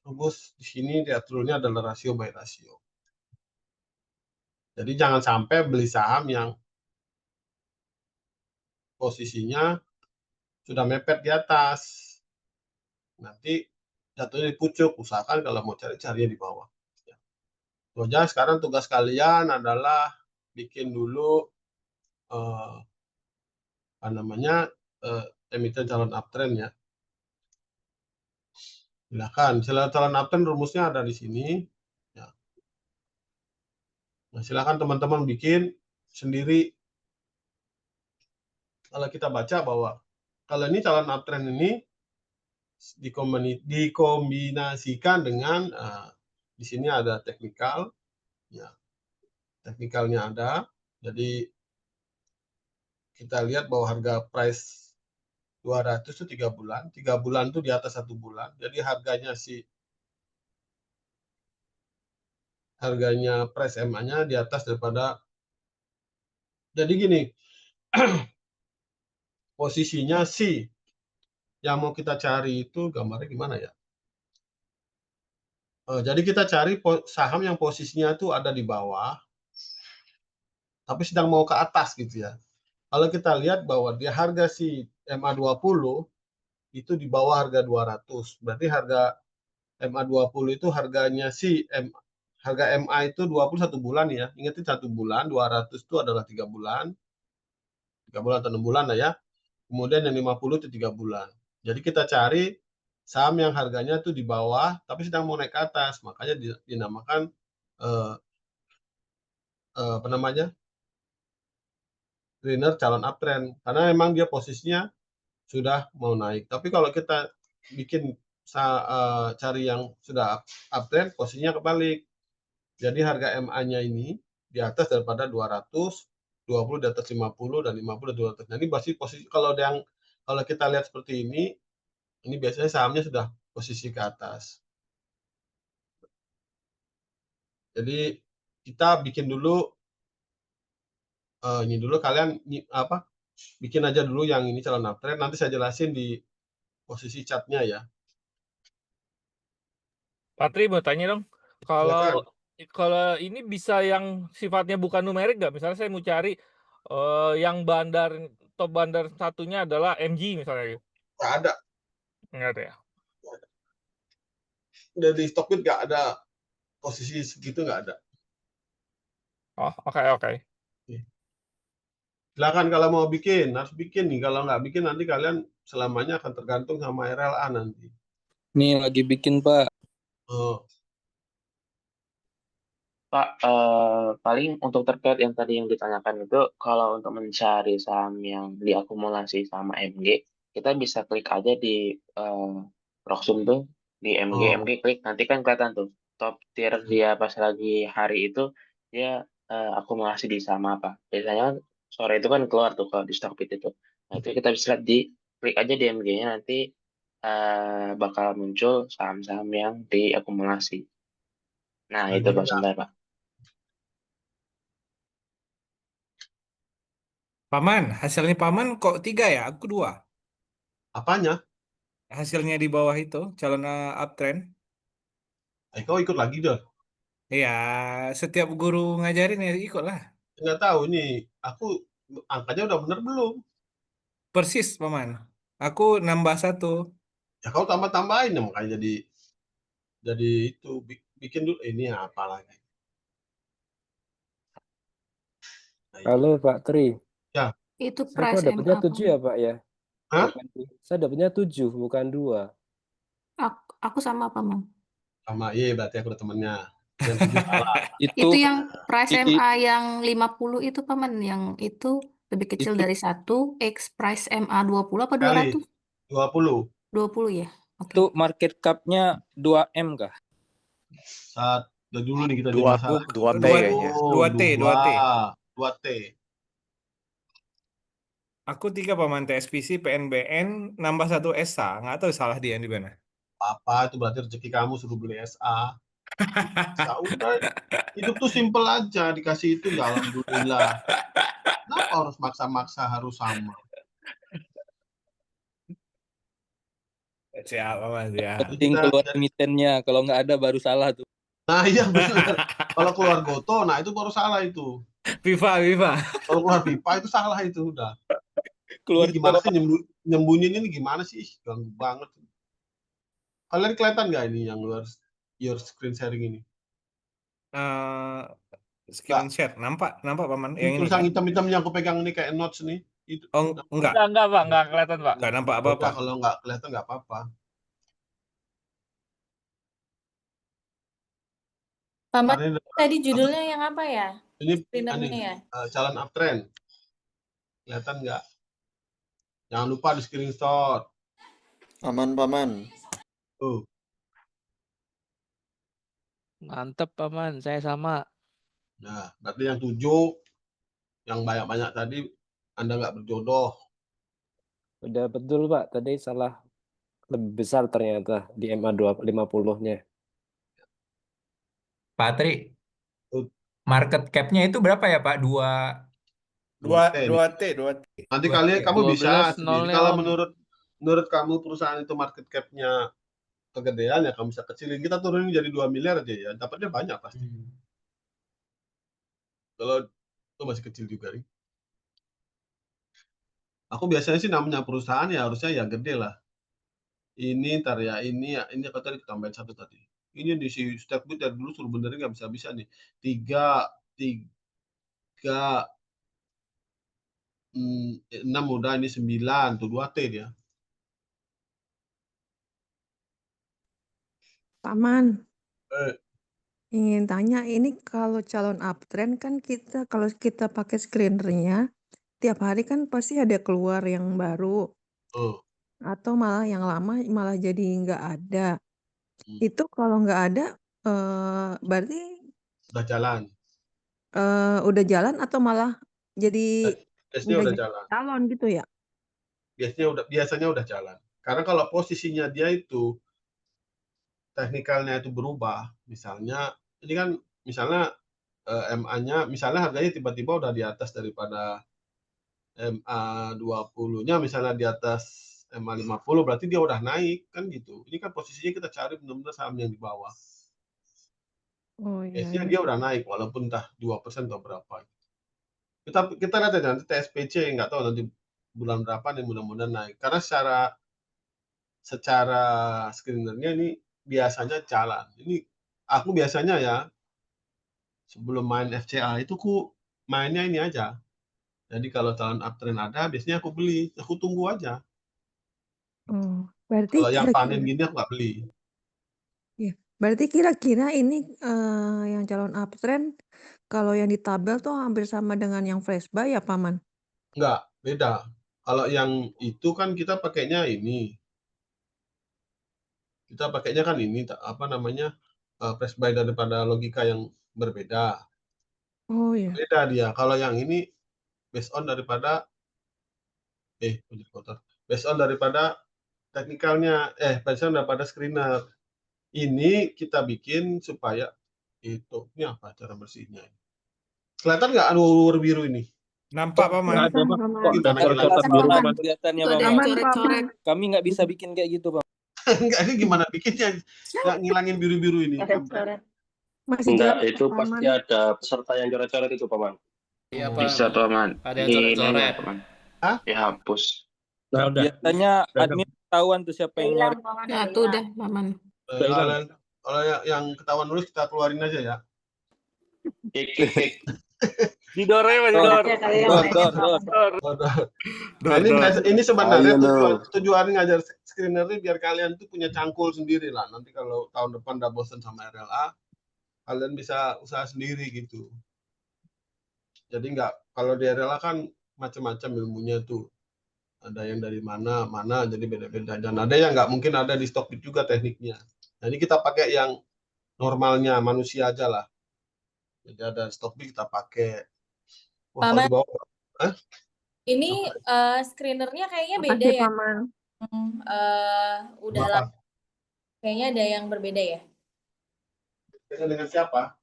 rumus di sini diaturnya adalah rasio by rasio. Jadi jangan sampai beli saham yang posisinya sudah mepet di atas. Nanti jatuhnya di pucuk, usahakan kalau mau cari-cari di bawah. Itu aja. Sekarang tugas kalian adalah bikin dulu emiten calon uptrend ya. Silakan, calon uptrend rumusnya ada di sini. Ya. Nah, silakan teman-teman bikin sendiri. Kalau kita baca bahwa kalau ini calon uptrend ini dikombinasikan dengan di sini ada teknikal, ya, teknikalnya ada. Jadi kita lihat bahwa harga price 200 itu 3 bulan, 3 bulan itu di atas 1 bulan. Jadi harganya price MA-nya di atas daripada. Jadi gini, posisinya sih yang mau kita cari itu gambarnya gimana ya? Jadi kita cari saham yang posisinya itu ada di bawah, tapi sedang mau ke atas gitu ya. Kalau kita lihat bahwa dia harga si MA20 itu di bawah harga 200. Berarti harga MA20 itu harganya harga MA itu 21 bulan ya. Ingatin 1 bulan, 200 itu adalah 3 bulan. 3 bulan atau 6 bulan lah ya. Kemudian yang 50 itu 3 bulan. Jadi kita cari saham yang harganya itu di bawah tapi sedang mau naik ke atas. Makanya dinamakan apa namanya? Trainer calon uptrend karena memang dia posisinya sudah mau naik. Tapi kalau kita bikin cari yang sudah uptrend, posisinya kebalik. Jadi harga MA-nya ini di atas daripada 200, 20 di atas 50, dan 50 di 200. Nah, ini posisi kalau kita lihat seperti ini biasanya sahamnya sudah posisi ke atas. Jadi kita bikin dulu ini dulu, kalian bikin aja dulu yang ini calon uptrend, nanti saya jelasin di posisi chartnya ya. Patri mau tanya dong, Silakan. kalau ini bisa yang sifatnya bukan numerik nggak? Misalnya saya mau cari yang top bandar satunya adalah MG misalnya. Nggak ada. Nggak ada ya? Udah di Stockbit nggak ada posisi segitu, nggak ada. Oh, oke. Silakan kalau mau bikin, harus bikin nih. Kalau nggak bikin nanti kalian selamanya akan tergantung sama RLA nanti. Nih lagi bikin Pak. Oh, Pak, paling untuk terkait yang tadi yang ditanyakan itu, kalau untuk mencari saham yang diakumulasi sama MG, kita bisa klik aja di Proxum tuh, di MG klik, nanti kan kelihatan tuh, top tier dia pas lagi hari itu, dia akumulasi di saham apa. Biasanya kan sore itu kan keluar tuh kalau di Stockbit itu. Nah, itu kita bisa lihat klik aja di MG-nya, nanti bakal muncul saham-saham yang diakumulasi. Nah, itu Pak, sebentar Pak. Paman, hasilnya Paman kok 3 ya? Aku 2. apanya? Hasilnya di bawah itu, calon uptrend. Kau ikut lagi dong? Iya, setiap guru ngajarin ya ikut lah. Nggak tahu nih, aku angkanya udah bener belum? Persis, Paman. Aku nambah 1. Ya kau tambah-tambahin ya, makanya jadi itu bikin dulu ini apa lagi. Nah, itu. Halo Pak Tri. Ya. Itu Saya price kok dapatnya MA, 7 ya Pak ya? Hah? Saya dapatnya 7 bukan 2. Aku sama Paman. Sama berarti aku udah temennya. Yang 7 salah. Itu yang price MA yang 50 itu Paman, yang itu lebih kecil Itu- dari 1, X price MA 20 apa Kali 200? 20. 20 ya. Oke. Itu market cap-nya 2M kah? Saat dulu nih kita jadi 2 masalah. 2T Dua- kayaknya. 2T, 2T. 2T. Aku 3 Paman, TSPC, PNBN, nambah 1 SA. Nggak tahu salah dia di mana. Apa itu berarti rezeki kamu suruh beli SA. Ya udah, hidup tuh simple aja, dikasih itu ya alhamdulillah. Kenapa harus maksa-maksa harus sama? Siap, Paman, siap. Penting keluar emitennya. Kalau nggak ada baru salah tuh. Nah iya benar. Kalau keluar Goto, nah itu baru salah itu. FIFA. Kalau keluar pipa itu salah itu udah. Keluar Ini gimana sih nyembunyiin ini gimana sih? Ganggu banget. Kalian kelihatan nggak ini yang luar your screen sharing ini? Screen share. Nampak Paman. Yang ini Tulisan kan? hitam-hitam yang aku pegang ini kayak notes nih. Itu. Oh, enggak. Enggak Pak, enggak kelihatan Pak. Enggak nampak Udah, apa-apa. kalau nggak kelihatan nggak apa-apa. Paman, Karena tadi judulnya yang apa ya? ini Screenernya ya? calon uptrend. Kelihatan nggak? Jangan lupa di screenshot. Paman. Tuh. Mantep Paman, saya sama. Nah, berarti yang 7 yang banyak-banyak tadi Anda nggak berjodoh. Udah betul Pak. Tadi salah lebih besar ternyata di MA 250-nya. Pak Tri, market cap-nya itu berapa ya Pak? 2T. Nanti kamu bisa 12 sendiri. nolnya, Kalau Om. menurut kamu perusahaan itu market cap-nya kegedean ya kamu bisa kecilin. Kita turunin jadi 2 miliar aja ya. Dapatnya banyak pasti. Kalau itu masih kecil juga nih. Aku biasanya sih namanya perusahaan ya harusnya ya gede lah. Ini ntar ya, ini aku tadi tambahin 1 tadi. Ini di si Stockbit dari dulu suruh benerin nggak bisa nih. 6 udah, ini 9 tuh 2T dia. Paman, Eh, ingin tanya ini kalau calon uptrend kan kalau kita pakai screenernya tiap hari kan pasti ada keluar yang baru. oh. atau malah yang lama malah jadi nggak ada. Hmm. Itu kalau nggak ada, berarti Udah jalan. udah jalan atau malah jadi Biasanya nggak udah jadi jalan. calon gitu ya? Biasanya udah jalan. Karena kalau posisinya dia itu teknikalnya itu berubah, misalnya ini kan misalnya MA-nya misalnya harganya tiba-tiba udah di atas daripada MA 20-nya, misalnya di atas MA 50, berarti dia udah naik kan gitu. Ini kan posisinya kita cari benar-benar saham yang di bawah. Oh iya Biasanya ya. dia udah naik walaupun entah 2% atau berapa. Kita lihat aja nanti TSPC, nggak tahu nanti bulan berapa nih, mudah-mudahan naik. Karena secara screenernya ini biasanya jalan. Ini aku biasanya ya sebelum main FCA itu mainnya ini aja. Jadi kalau calon uptrend ada, biasanya aku beli, aku tunggu aja. Oh, berarti Kalau yang panen kira-kira gini aku nggak beli. ya, berarti kira-kira ini yang calon uptrend kalau yang di tabel tuh hampir sama dengan yang flash buy ya, Paman? Nggak, beda. Kalau yang itu kan kita pakainya ini. Kita pakainya kan ini, apa namanya, flash buy daripada logika yang berbeda. Oh iya. Beda dia. Kalau yang ini based on daripada based on daripada teknikalnya, based on daripada screener. Ini kita bikin supaya itu. Ini apa cara bersihnya? Kelihatan nggak warna biru ini? Nampak, Paman. Ada, Pak. Kok Gimana, ada gimana? coret biru, Paman. Paman, kelihatannya, Itu ada Paman. yang coret-coret. Kami nggak bisa bikin kayak gitu, Pak. Enggak, ini gimana bikinnya? Nggak ngilangin biru-biru ini. Masih Enggak, jelek, itu Paman. pasti ada peserta yang coret-coret itu, Paman. Iya, Bisa, Paman. Ada yang coret-coret. Paman. Hah? Dihapus. Nah, udah. Biasanya admin ketahuan tuh siapa yang nyoret. Ya, tuh deh, Paman. Kalau yang ketahuan dulu kita keluarin aja ya. Kik. Didor ya, Mas, didor. Nah, ini sebenarnya tujuan ngajar screener ini biar kalian tuh punya cangkul sendiri lah. Nanti kalau tahun depan udah bosan sama RLA, kalian bisa usaha sendiri gitu. Jadi kalau di RLA kan macam-macam ilmunya tuh. Ada yang dari mana, jadi beda-beda. Dan ada yang nggak mungkin ada di Stockbit juga tekniknya. Nah, ini kita pakai yang normalnya, manusia aja lah. Jadi ada Stockbit kita pakai. Wah, kalau di bawah, Ini screenernya kayaknya beda Makasih, ya. Paman. Udah lama. Kayaknya ada yang berbeda ya. beda dengan siapa?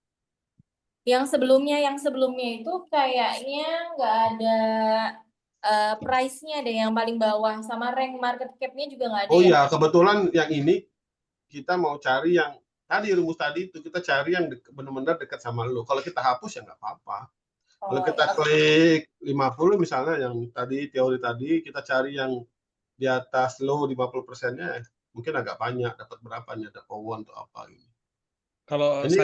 Yang sebelumnya itu kayaknya nggak ada price-nya, ada yang paling bawah, sama rank market cap-nya juga nggak ada. Oh ya. iya, kebetulan yang ini kita mau cari yang tadi rumus tadi itu, kita cari yang benar-benar dekat sama lo. Kalau kita hapus ya nggak apa-apa. Kalau kita klik 50 misalnya, yang tadi teori tadi, kita cari yang di atas low 50%-nya, mungkin agak banyak, dapat berapa nih, ada powon atau apa gitu. Kalau Ini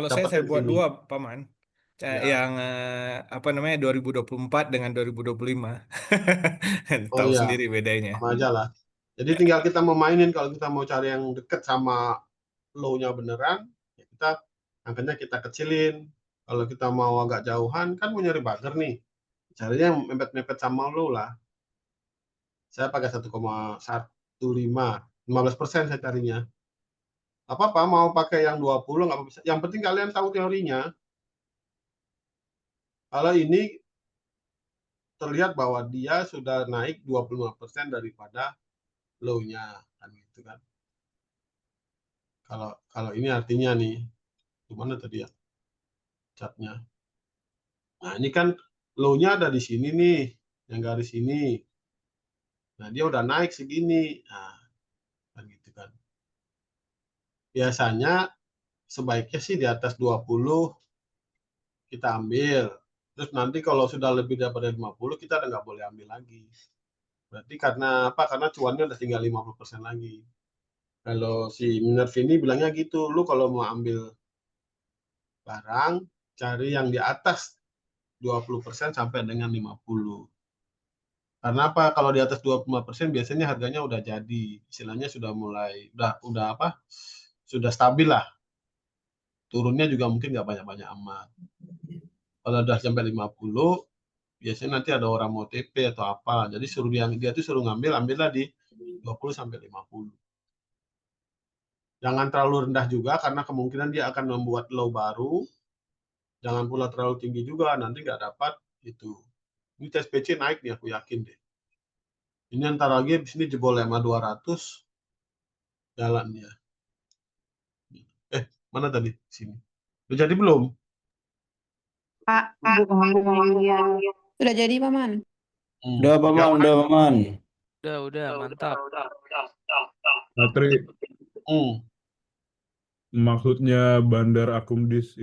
saya buat sini. dua, Paman. Ya. Yang apa namanya 2024 dengan 2025. Tahu iya. sendiri bedanya. Sama aja lah. Jadi tinggal kita mau mainin, kalau kita mau cari yang dekat sama low-nya beneran, ya angkanya kita kecilin. Kalau kita mau agak jauhan, kan mau nyari buzzer nih. Carinya yang mepet-mepet sama low lah. Saya pakai 1,15, 15% saya carinya. Apa-apa, mau pakai yang 20, nggak apa-apa. Yang penting kalian tahu teorinya. Kalau ini terlihat bahwa dia sudah naik 25% daripada low-nya, kan gitu kan. Kalau ini artinya nih, gimana tadi ya catnya? Nah, ini kan low-nya ada di sini nih, yang garis ini. Nah, dia udah naik segini. Nah, kan gitu kan. Biasanya sebaiknya sih di atas 20 kita ambil. Terus nanti kalau sudah lebih daripada 50, kita udah nggak boleh ambil lagi. Berarti karena apa? Karena cuannya udah tinggal 50% lagi. Kalau si Minerva ini bilangnya gitu, lu kalau mau ambil barang, cari yang di atas 20% sampai dengan 50. Karena apa? Kalau di atas 25% biasanya harganya udah jadi. Istilahnya sudah mulai, udah apa? Sudah stabil lah. Turunnya juga mungkin nggak banyak-banyak amat. Kalau udah sampai 50, biasanya nanti ada orang mau TP atau apa. Jadi dia tuh suruh ambillah di 20 sampai 50. Jangan terlalu rendah juga karena kemungkinan dia akan membuat low baru. Jangan pula terlalu tinggi juga, nanti nggak dapat itu. Ini TSPC naik nih, aku yakin deh. Ini antara lagi di sini jebol EMA 200 jalan dia. Mana tadi? Sini. Udah jadi belum? Pak, sudah jadi Paman. Udah, Paman, udah, Paman. Udah, mantap. Patri, maksudnya bandar akumdis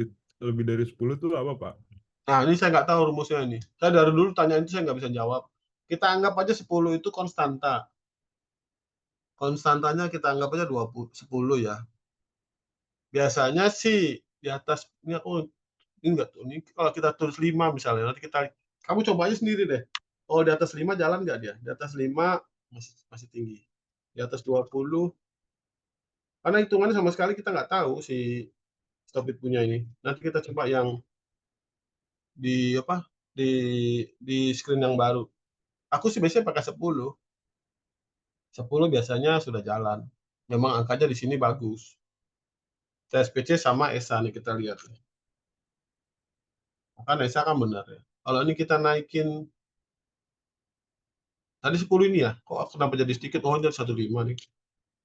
lebih dari 10 itu apa, Pak? Nah, ini saya nggak tahu rumusnya ini. Saya dari dulu tanya itu saya nggak bisa jawab. Kita anggap aja 10 itu konstanta. Konstantanya kita anggap aja 10 ya. Biasanya sih di atas ini aku ini enggak tuh. Ini kalau kita tulis 5 misalnya, nanti kamu coba aja sendiri deh. Oh, di atas 5 jalan nggak dia? Di atas 5 masih tinggi. Di atas 20 karena hitungannya sama sekali kita nggak tahu si Stopit punya ini. Nanti kita coba yang di screen yang baru. Aku sih biasanya pakai 10. 10 biasanya sudah jalan. Memang angkanya di sini bagus. TSPC sama ESA nih kita lihat. Kan ESA kan benar ya. Kalau ini kita naikin tadi 10 ini ya. Kok kenapa jadi sedikit? Oh, jadi 1,5 nih.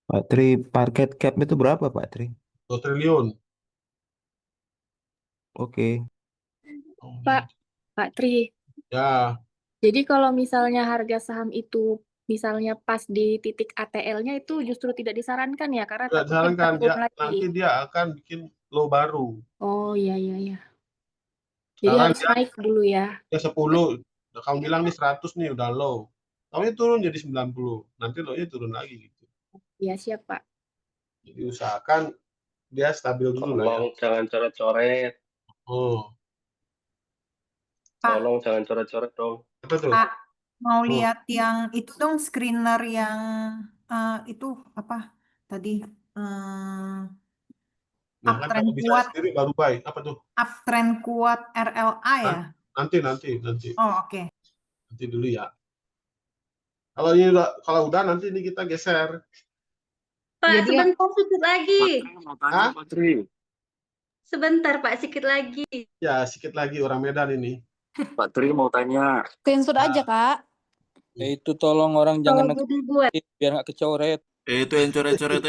Pak Tri, market cap itu berapa Pak Tri? 2 triliun. Oke. Pak Tri. Ya. Jadi kalau misalnya harga saham itu misalnya pas di titik ATL-nya itu justru tidak disarankan ya karena Tidak takutnya disarankan turun lagi. nanti dia akan bikin low baru. Oh iya. Jadi Sekarang harus naik dulu ya. Ya 10. Kamu bilang nih 100 nih udah low. Kamu turun jadi 90. Nanti low-nya turun lagi gitu. Iya siap Pak. Jadi usahakan dia stabil dulu lah ya. Tolong jangan coret-coret. Tolong jangan coret-coret dong. Pak, mau lihat yang itu dong screener yang itu apa tadi uptrend kuat sendiri baru buy. Apa tuh? Uptrend kuat RLA ya? Nanti. Oh, oke. Nanti dulu ya. Kalau udah nanti ini kita geser. Pak, Jadi sebentar sedikit lagi. Hah? Sebentar Pak, sedikit lagi. Ya, sedikit lagi orang Medan ini. Pak Tri mau tanya. Screenshot aja Kak. Itu tolong orang jangan Kalau dibuat. biar nggak kecoret. Itu yang coret-coret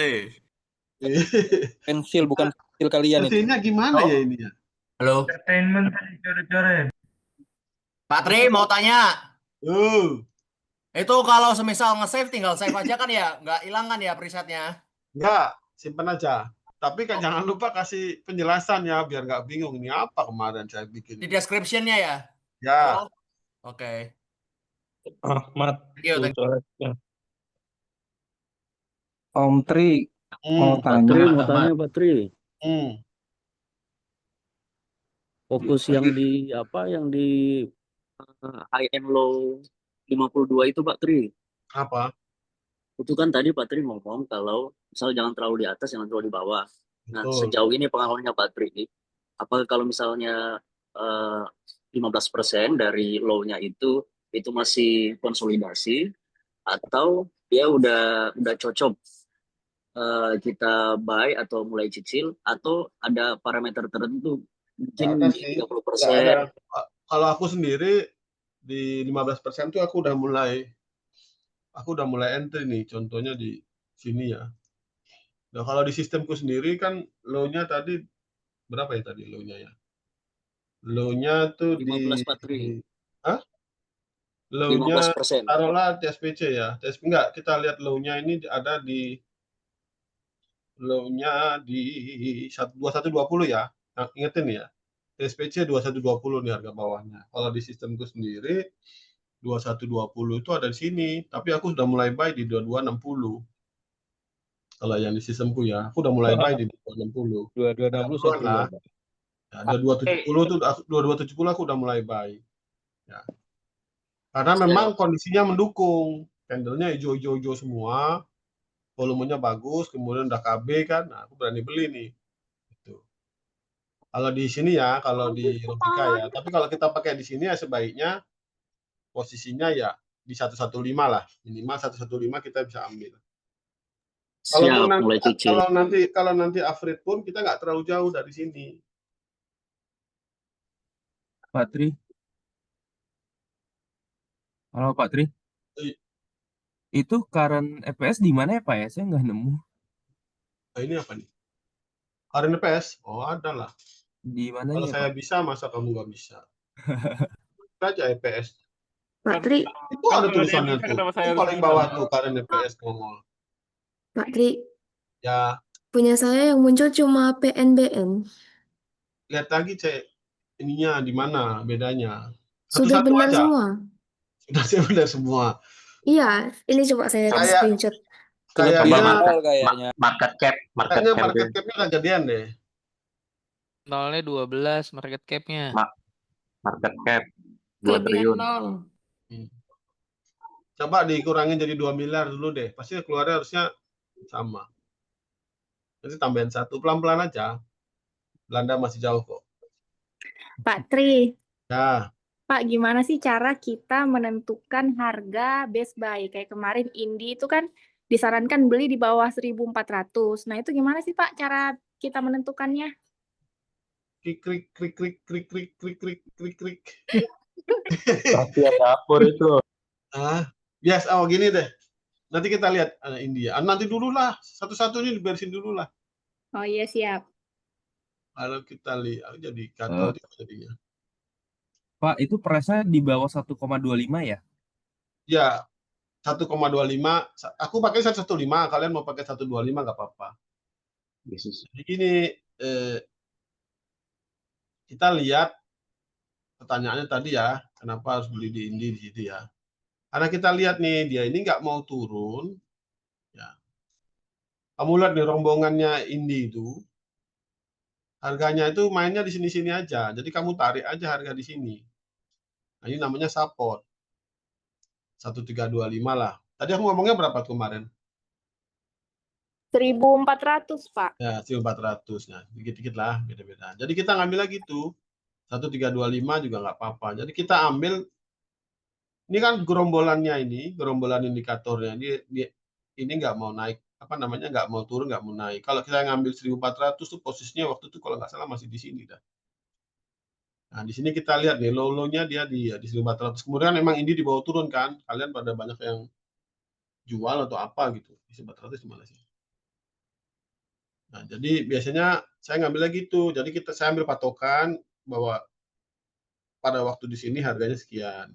Pensil bukan pensil kalian itu. Pensilnya gimana ya ini ya? Halo. Entertainment coret-coret. Pak Tri mau tanya. Itu kalau semisal nge-save tinggal save aja kan ya? Nggak hilang kan ya presetnya? Nggak, simpen aja. Tapi kan jangan lupa kasih penjelasan ya, biar nggak bingung ini apa kemarin saya bikin. Di description-nya ya? Ya. Oke. Ahmad. Thank you. Om Tri mau tanya. Pak Tri. Fokus yang di high and low 52 itu Pak Tri. Apa? Itu kan tadi Pak Tri ngomong kalau misal jangan terlalu di atas, jangan terlalu di bawah. Nah, Betul. sejauh ini pengaruhnya Pak Tri, apakah kalau misalnya 15% dari low-nya itu masih konsolidasi atau dia udah cocok kita buy atau mulai cicil atau ada parameter tertentu mungkin di 30%? Kalau aku sendiri di 15% tuh aku udah mulai entry nih, contohnya di sini ya. Nah, kalau di sistemku sendiri kan low-nya tadi berapa ya tadi low-nya ya? Low-nya tuh 15 Pak Tri. Hah? Low-nya 15%. taruhlah TSPC ya. Enggak, kita lihat low-nya ini ada di low-nya di 2120 ya. Nah, ingetin ya. TSPC 2120 nih harga bawahnya. Kalau di sistemku sendiri 2120 itu ada di sini, tapi aku sudah mulai buy di 2260. Kalau yang di sistemku ya, aku udah mulai buy di 2260. 2260 saya keluar. Ya, 2270 tuh 2270 aku udah mulai buy. Ya. Karena memang kondisinya mendukung. Candlenya hijau-hijau semua. Volumenya bagus, kemudian udah KB kan. Nah, aku berani beli nih. Gitu. Kalau di sini ya, kalau di Rotika ya. Tapi kalau kita pakai di sini ya sebaiknya posisinya ya di 115 lah, minimal 115 kita bisa ambil. Kalaupun Siap, mulai cicil. kalau nanti average pun kita nggak terlalu jauh dari sini. Pak Tri. Halo Pak Tri. Itu current EPS di mana ya Pak ya? Saya nggak nemu. Nah, ini apa nih? Current EPS? Oh, ada lah. Di Kalau mananya saya Pak? bisa, masa kamu nggak bisa? Aja EPS. Pak Tri, Itu ada tulisannya tuh. Itu paling bawah tuh current EPS ngomong. Pak Tri, Ya, punya saya yang muncul cuma PNBN. lihat lagi cek ininya di mana bedanya. Sudah Satu-satu benar aja. semua. Sudah benar semua. Iya, ini coba saya screenshot. Kayaknya market cap kayaknya market cap-nya nggak gedean deh. Nolnya 12 market cap-nya. Market cap 2 Kelebihan triliun. 0. Coba dikurangin jadi 2 miliar dulu deh. Pasti keluarnya harusnya sama. Nanti tambahin 1 pelan-pelan aja. Belanda masih jauh kok. Pak Tri, Ya, Pak, gimana sih cara kita menentukan harga best buy? Kayak kemarin Indi itu kan disarankan beli di bawah 1.400. Nah, itu gimana sih Pak cara kita menentukannya? krik krik krik krik krik krik krik krik krik krik. Rahasia dapur itu. Bias, gini deh. Nanti kita lihat India. Nanti dulu lah, satu-satu ini diberesin dulu lah. Oh iya, siap. Kalau kita lihat jadi kacau jadinya. Pak, itu price-nya di bawah 1,25 ya? Ya, 1,25. Aku pakai 115. Kalian mau pakai 125 nggak apa-apa. Jadi gini, kita lihat pertanyaannya tadi ya, kenapa harus beli di Indi di situ ya? Karena kita lihat nih, dia ini nggak mau turun. Ya. Kamu lihat nih rombongannya Indi itu, harganya itu mainnya di sini-sini aja. Jadi kamu tarik aja harga di sini. Nah, ini namanya support. 1325 lah. Tadi aku ngomongnya berapa kemarin? 1.400, Pak. Ya, 1.400. Nah, dikit-dikit lah, beda-beda. Jadi kita ngambil lagi tuh. 1325 juga nggak apa-apa. Jadi kita ambil, ini kan gerombolannya ini, gerombolan indikatornya. Ini nggak mau naik, nggak mau turun, nggak mau naik. Kalau kita ngambil 1.400 tuh posisinya waktu itu kalau nggak salah masih di sini dah. Nah, di sini kita lihat nih, low-nya dia di 1.400. Kemudian memang ini dibawa turun kan. Kalian pada banyak yang jual atau apa gitu. Di 1.400 gimana sih? Nah, jadi biasanya saya ngambil lagi tuh. Jadi saya ambil patokan bahwa pada waktu di sini harganya sekian.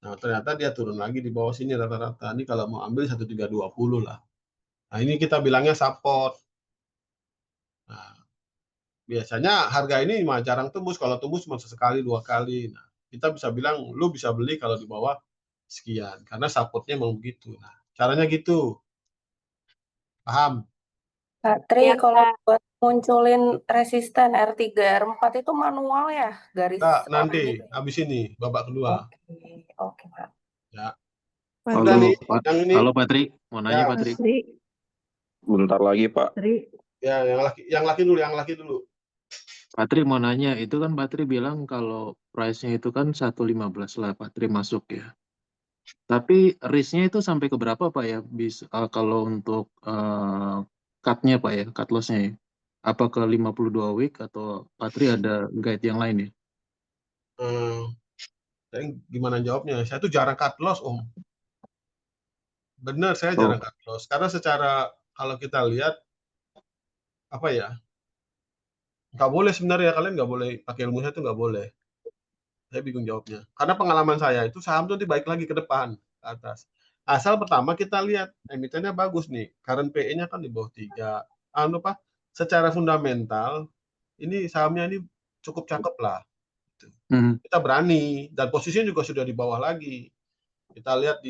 Nah, ternyata dia turun lagi di bawah sini rata-rata. Ini kalau mau ambil 1.320 lah. Nah, ini kita bilangnya support. Nah, biasanya harga ini mah jarang tembus. Kalau tembus cuma sekali, 2 kali. Nah, kita bisa bilang, lu bisa beli kalau di bawah sekian. Karena supportnya memang begitu. Nah, caranya gitu. Paham? Pak Tri, Ya, kalau Kak. buat munculin resisten R3, R4 itu manual ya? Garis Nah, orang nanti, gitu. habis ini, babak kedua. Oke, Pak. Ya. Halo, Udah nih, Pak. yang ini. Halo, Pak Tri. Mau nanya, Ya. Pak Tri. Bentar lagi, Pak. Ya, yang laki dulu. Pak Tri mau nanya, itu kan Pak Tri bilang kalau price-nya itu kan 115 lah Pak Tri masuk ya. Tapi risk-nya itu sampai ke berapa Pak ya? Bisa kalau untuk cut-nya Pak ya, cut loss-nya ya. Apa ke 52 week atau Pak Tri ada guide yang lain ya? Saya gimana jawabnya? Saya tuh jarang cut loss, Om. Benar, saya jarang cut loss. Karena secara, kalau kita lihat, nggak boleh sebenarnya. Kalian nggak boleh, pakai ilmu saya itu nggak boleh. Saya bingung jawabnya. Karena pengalaman saya itu saham tuh nanti baik lagi ke depan, ke atas. Asal pertama kita lihat, emitennya bagus nih. Current PE-nya kan di bawah 3. Secara fundamental, ini sahamnya ini cukup cakep lah. Kita berani. Dan posisinya juga sudah di bawah lagi. Kita lihat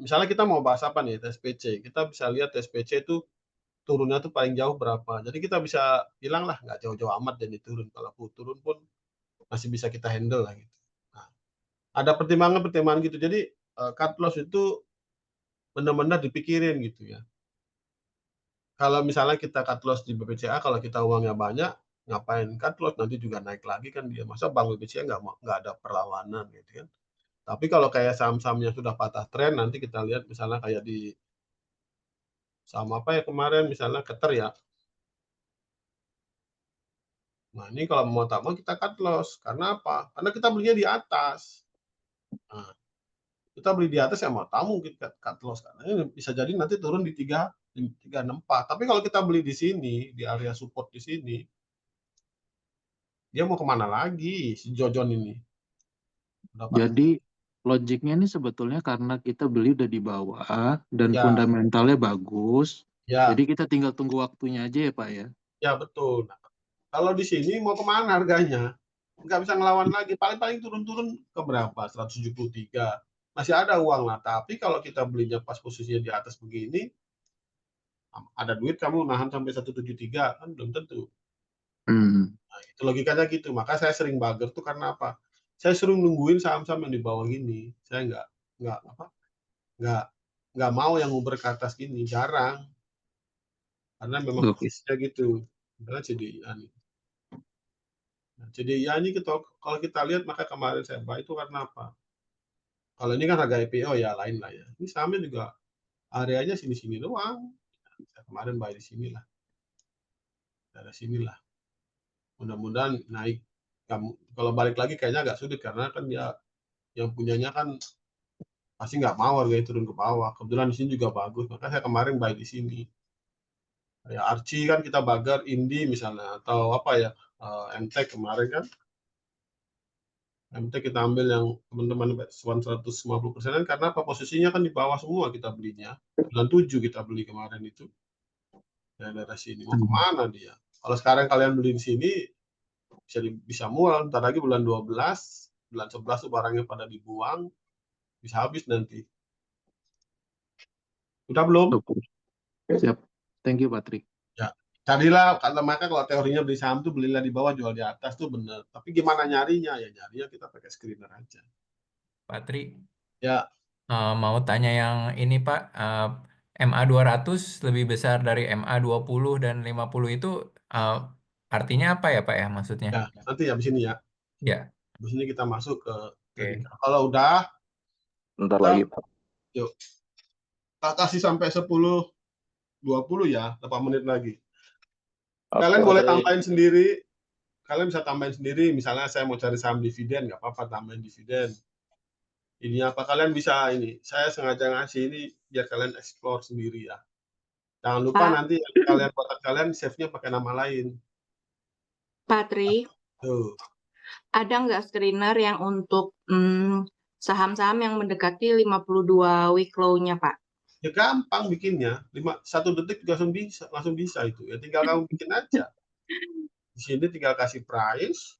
misalnya kita mau bahas apa nih, TSPC. Kita bisa lihat TSPC itu turunnya tuh paling jauh berapa. Jadi kita bisa bilang lah, nggak jauh-jauh amat jadi turun. Kalau turun pun masih bisa kita handle lah gitu. Nah, ada pertimbangan gitu. Jadi cut loss itu benar-benar dipikirin gitu ya. Kalau misalnya kita cut loss di BPCA, kalau kita uangnya banyak, ngapain cut loss, nanti juga naik lagi kan dia. Masa bank BPCA nggak ada perlawanan gitu kan. Tapi kalau kayak saham-saham yang sudah patah tren, nanti kita lihat misalnya kayak di saham apa ya kemarin, misalnya Keter ya. Nah, ini kalau mau tak mau kita cut loss. Karena apa? Karena kita belinya di atas. Nah, kita beli di atas ya mau tahu mungkin cut loss. Karena ini bisa jadi nanti turun di 364. Tapi kalau kita beli di sini, di area support di sini, dia mau kemana lagi si Jojon ini? Jadi logiknya ini sebetulnya karena kita beli udah di bawah dan Ya. fundamentalnya bagus. Ya. Jadi kita tinggal tunggu waktunya aja ya Pak ya. Ya betul. Nah, kalau di sini mau kemana harganya? Nggak bisa ngelawan lagi. Paling-paling turun-turun ke berapa? 173. Masih ada uang lah. Tapi kalau kita belinya pas posisinya di atas begini, ada duit kamu nahan sampai 173 kan belum tentu. Nah, itu logikanya gitu. Maka saya sering bagger tuh karena apa? Saya sering nungguin saham-saham yang di bawah gini. Saya nggak mau yang nguber ke atas gini. Jarang. Karena memang posisinya gitu. Karena CDIA nih. Nah, CDIA ini kalau kita lihat maka kemarin saya buy itu karena apa? Kalau ini kan harga IPO ya lain lah ya. Ini sahamnya juga areanya sini-sini doang. Saya kemarin buy di sini lah. Dari sinilah. Mudah-mudahan naik. Kalau balik lagi kayaknya agak sulit karena kan dia yang punyanya kan pasti nggak mau harganya turun ke bawah. Kebetulan di sini juga bagus. Maka saya kemarin buy di sini. Ya Archie kan kita bagger, Indi misalnya atau apa ya MTEK kemarin kan. MTEK kita ambil yang teman-teman 150%-an karena apa posisinya kan di bawah semua kita belinya. 97 kita beli kemarin itu. Daerah sini mau kemana dia? Kalau sekarang kalian beli di sini bisa mual, ntar lagi bulan 12, bulan 11 tuh barangnya pada dibuang, bisa habis nanti. Udah belum? Siap. Thank you Patrick. Ya, carilah kata maka kalau teorinya beli saham tuh belilah di bawah jual di atas tuh bener. Tapi gimana nyarinya? Ya nyarinya kita pakai screener aja. Pak Tri, Ya. Mau tanya yang ini Pak, MA 200 lebih besar dari MA 20 dan 50 itu artinya apa ya Pak ya maksudnya? Ya, nanti habis ini ya. Ya. Habis ini kita masuk ke kalau udah Bentar lagi Pak. Yuk. Kita kasih sampai 10 20 ya, 8 menit lagi. Kalian boleh tambahin sendiri. Kalian bisa tambahin sendiri, misalnya saya mau cari saham dividen, nggak apa-apa tambahin dividen. Ini apa kalian bisa ini? Saya sengaja ngasih ini biar kalian explore sendiri ya. Jangan lupa nanti kalian kotak kalian save-nya pakai nama lain. Patri, Tuh. ada nggak screener yang untuk saham-saham yang mendekati 52 week low-nya, Pak? Ya gampang bikinnya. 1 detik langsung bisa itu. Ya tinggal kamu bikin aja. Di sini tinggal kasih price.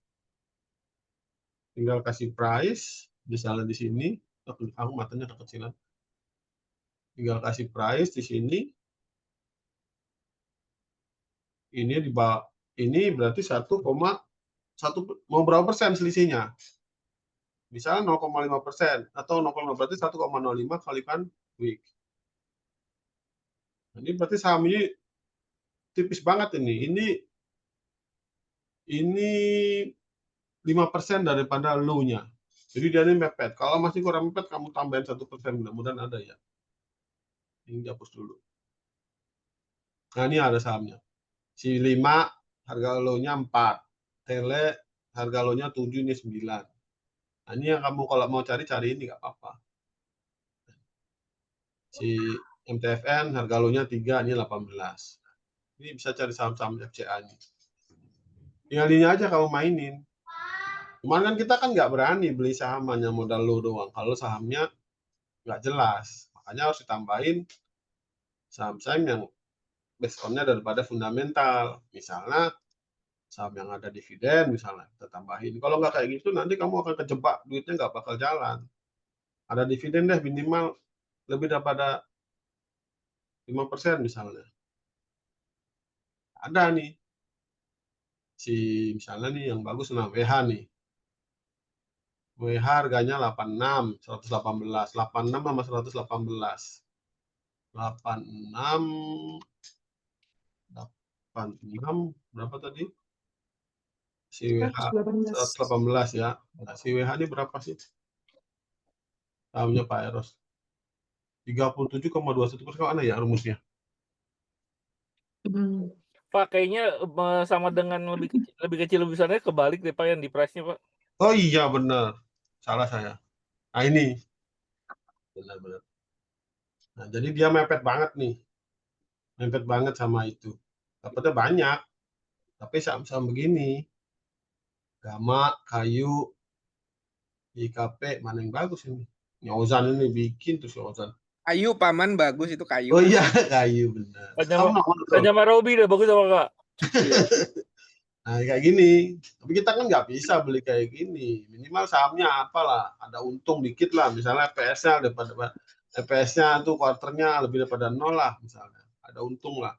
Misalnya di sini, aku matanya kekecilan. Tinggal kasih price di sini. Ini di bawah, ini berarti 1,1 mau berapa persen selisihnya? Misalnya 0,5% atau 0,5 berarti 1,05 kalikan week. Ini berarti saham ini tipis banget ini. Ini 5% daripada low-nya. Jadi dia ini mepet. Kalau masih kurang mepet, kamu tambahin 1%. Mudah-mudahan ada ya. Ini dihapus dulu. Nah, ini ada sahamnya. Si 5, harga low-nya 4. Tele, harga low-nya 7, ini 9. Nah, ini yang kamu kalau mau cari ini nggak apa-apa. Si MTFN, harga low-nya 3, ini 18. Ini bisa cari saham-saham FCA ini. Tinggal ini aja kamu mainin. Cuman kan kita kan nggak berani beli saham hanya modal low doang. Kalau sahamnya nggak jelas. Makanya harus ditambahin saham-saham yang based on-nya daripada fundamental. Misalnya saham yang ada dividen misalnya kita tambahin. Kalau nggak kayak gitu nanti kamu akan kejebak, duitnya nggak bakal jalan. Ada dividen deh minimal lebih daripada 5% misalnya. Ada nih. Misalnya nih yang bagus nah WH nih. WH harganya 86, 118. 86 sama 118. 86 berapa tadi? Si WH 118 ya. Nah, si WH ini berapa sih? sahamnya Pak Eros. 37,21%. Kok aneh ya rumusnya? Pak, kayaknya sama dengan lebih kecil lebih besarnya kebalik deh Pak yang di price-nya Pak. Oh iya benar. Salah saya. Nah ini. Benar-benar. Nah, jadi dia mepet banget nih. Mepet banget sama itu. Dapatnya banyak. Tapi saham-saham begini. Gama, Kayu, IKP, mana yang bagus ini? Ozan ini bikin terus Ozan. Kayu paman bagus itu kayu. Oh iya, Kayu benar. Tanya sama Robi deh, bagus apa Kak? Nah, kayak gini. Tapi kita kan nggak bisa beli kayak gini. Minimal sahamnya apalah, ada untung dikit lah. Misalnya EPS-nya tuh kuarternya lebih daripada 0 lah misalnya. Ada untung lah.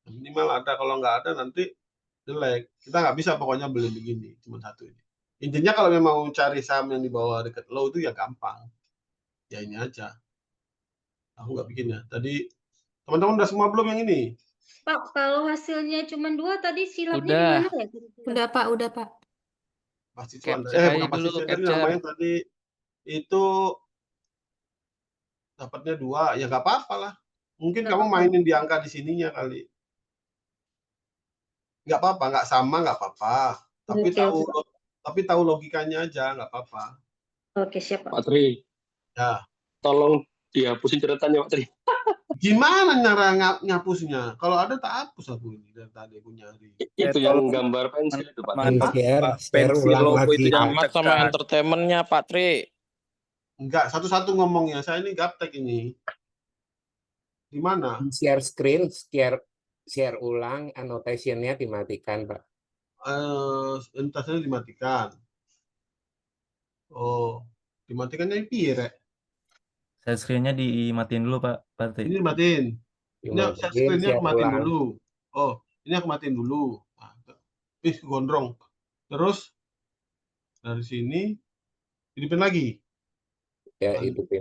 Minimal ada, kalau nggak ada nanti jelek. Kita nggak bisa pokoknya beli begini, cuma satu ini. Intinya kalau memang mau cari saham yang di bawah dekat low itu ya gampang. Ya ini aja. Aku nggak bikin ya. Tadi teman-teman udah semua belum yang ini? Pak, kalau hasilnya cuma 2 tadi silapnya Udah. gimana ya? Udah Pak, udah Pak. Pasti cuan. Capture aja Bukan pasti dulu, cuan. Tadi capture. namanya tadi itu dapatnya 2, ya nggak apa-apa lah. Mungkin Nggak kamu apa-apa. mainin di angka di sininya kali. Nggak apa-apa, nggak sama nggak apa-apa. Tapi Oke, tahu logikanya aja, nggak apa-apa. Oke, siap Pak. Pak Tri, Ya. tolong dihapusin catatannya Pak Tri. Gimana cara ngapusnya? Kalau ada tak hapus aku ini dari tadi aku nyari. Itu yang gambar pensil itu Pak. Share Pensil ulang logo itu lagi. jangan Amat sama ditekan. entertainmentnya Pak Tri. Enggak, satu-satu ngomongnya. Saya ini gaptek ini. Di mana? Share screen, share ulang, annotation-nya dimatikan, Pak. Entasnya dimatikan. Oh, dimatikannya pire. Share screen-nya dimatiin dulu, Pak. Berarti. Ini dimatiin. Ini share screen-nya aku matiin ulang. dulu. Oh, ini aku matiin dulu. Nah, gondrong. Terus dari sini hidupin lagi. Ya, hidupin.